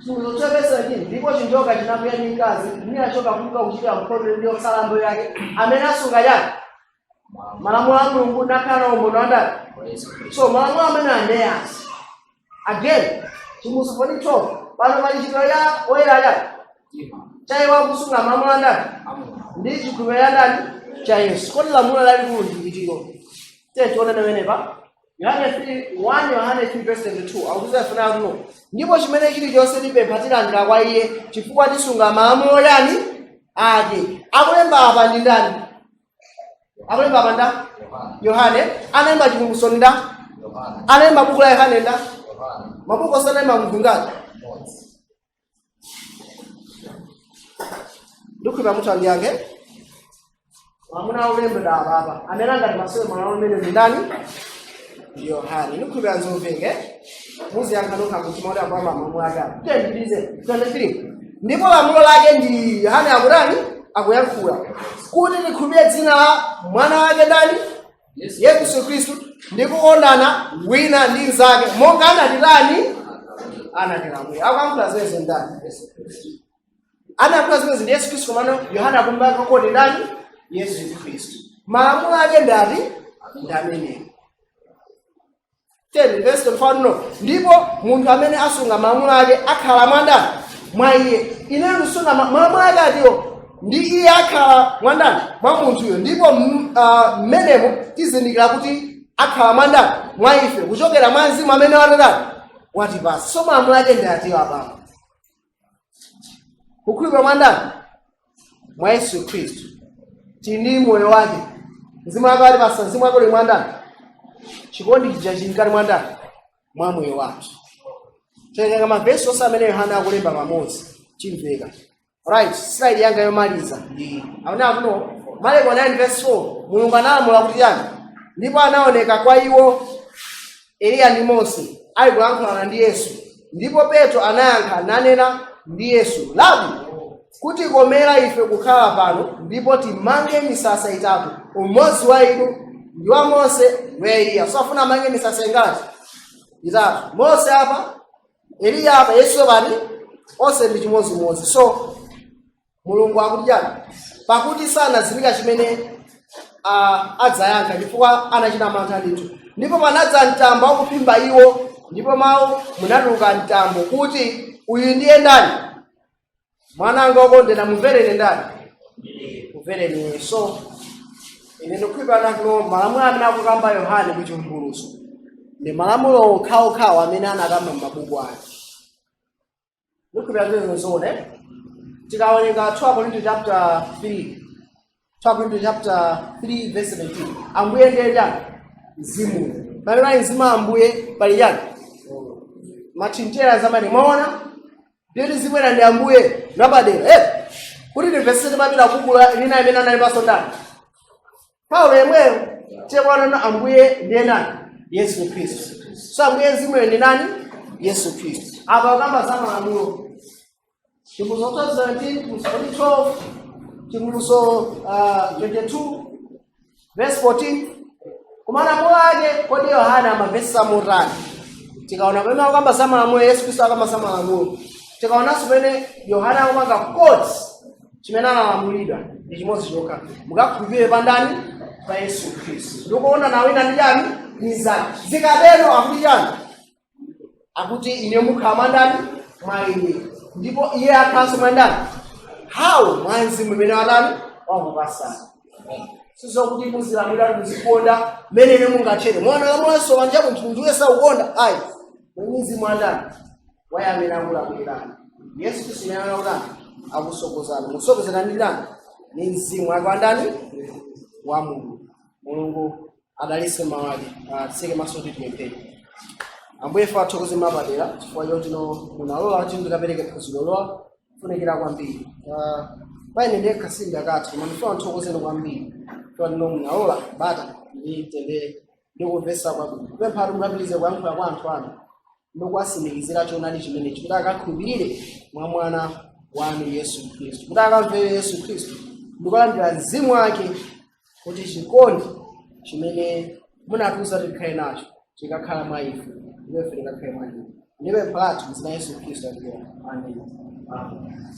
chimbuzo chopesa chini ndipo chinjoka chinakwiya ndi mkazi ninachoka kuka kuchitira mkhondo ndi osalamba yake amene asunga chani malamulo a Mulungu nakhala umboni wa ndani. So malamulo amene andeyasi again chimbuzo 42 pano pali ntchito ya oyera chani chaiwa kusunga malamulo a ndani ndi chikhulupiriro ya ndani cha Yesu. Kodi lamulo lalikulu ndi chitiko tione newenepa Yohane 3:1 Yohane 3:22 akuza funa kuno ndipo chimene chilichonse tipempha tilandira kwa iye chifukwa tisunga malamulo yani ake. Akulemba apa ndi ndani? Akulemba apa ndani? Yohane. Analemba chikumbutso ndani? Analemba buku la Yohane ndani? Mabuku osalemba mvungati ndikupa mutu andiyange amuna ulembe da baba amene ngati masomo malamulo mene ndani Yohane nukhulupira nzomveke muziyankha nokha kuti mauti apa mama mwake tendilize 23 ndipo lamulo lake ndi Yohane akutani akuyankhula kuti likhulupirire dzina la mwana wake ndani Yesu Khristu ndi kukondana wina ndi mnzake monga anatitani anatilamulira akuyankhula zeze ndani anayankhula zimene ndi Yesu Khristu komano Yohane akumbaka kodi ndani Yesu Khristu malamulo ake ndati ndameneyo 10 verse 5 ndipo munthu amene asunga malamulo ake akhala mwandani mwa iye ine ndisunga malamulo ake atiyo ndi iye akhala mwandani mwa munthuyo ndipo mmenemo tizindikira kuti akhala mwandani mwa ife kuchokera mwa mzimu amene watipasa so malamulo ake ndi atiyo apapo kukhulupirira mwandani mwa Yesu Khristu tini moyo wake mzimu wake watipasa mzimu wake uli mwandani chikondi chijachikali mwandani mwa moyo wathu tenga mavesi onse amene Yohane akulemba pamodzi chimveka right slide yanga yomaliza ndi aona kuno Marko 9 verse 4 Mulungu analamula kuti yani ndipo anaoneka kwa iwo Eliya ndi Mose ali kulankhulana ndi Yesu ndipo Petro anayankha nanena ndi Yesu Labi kuti komera ife kukhala pano ndipo timange misasa itatu umodzi wa inu ndi wa Mose wa Eliya so afuna amange misasa ingati itatu Mose apa Eliya apa Yesu bani onse ndi chimodzimodzi so Mulungu akuti yani pakuti sanazindikira chimene adzayankha chifukwa anachita mantha ndithu ndipo panadza mtambo wakuphimba iwo ndipo mawu munatuluka mtambo kuti uyu ndiye ndani mwananga wokondedwa mumvereni ndani mumvereni so ine ndikukhulupirira nakuno malamulo amene akukamba Yohane kuchivumbulutso ndi malamulo okhaokhawo amene anakamba m'mabuku ake ndikukhulupirira kuti zoone tikawerenga 2 Corinthians chapter 3 2 Corinthians chapter 3 verse 17 ambuye ndiye ndani mzimu pamene mzimu ambuye pali yani machinjera zamani mwaona ndiye zimwera ndi ambuye napadera kuti ndi verse timapita kukula lina imene analipaso ndani Paulo yemweyo chekwana ambuye ndiye nani Yesu Khristu so ambuye mzimu ndi nani Yesu Khristu apa akamba za malamulo Chivumbulutso 17 12 Chivumbulutso 22 verse 14 kumalamulo ake kodi Yohane amavesi amotani tikaona pamene akamba za malamulo Yesu Khristu akamba za malamulo tikaonanso pamene Yohane akumanga koti chimene analamulidwa ndi chimodzi chokha mukakhulupirire pa ndani pa Yesu Khristu ndikuona na wina ndi yani mizani zikatero akuti yani akuti ine mukhala mwandani mwa ine ndipo iye akhalanso mwandani how mwa mzimu imene watani wakupasani sizokuti muzilamulira muzikonda mmene mungathere mwana lamulanso wanja munthu ndiye saukonda ayi mzimu wandani waye amene akulamulirani Yesu Khristu amene akutani akusokozana musokozana ndi ndani ni mzimu wake wandani wa Mulungu adalitse mawali tsike maso kuti tipemphere ambuye fa thokoze mapadera chifukwa choti munalola kuti ndikapereke phunziro funikira kwambiri paine ndiye kasimbi akati koma ndifuna nthokozeni kwambiri kwa munalola bata nditendere ndikumvesa kwabwino kupempha kuti mukapitirize kuyankhula kwa anthu anu ndikuwasimikizira choonadi chimenechi kuti akakhulupirire mwa mwana wanu Yesu Khristu kuti akamvere Yesu Khristu ndikulandira mzimu wake kuti chikondi chimene munatiuza tikhale nacho chikakhala mwa ife ndife tikakhale mwa ife ndibe mphatso mzina Yesu Khristu. Amen.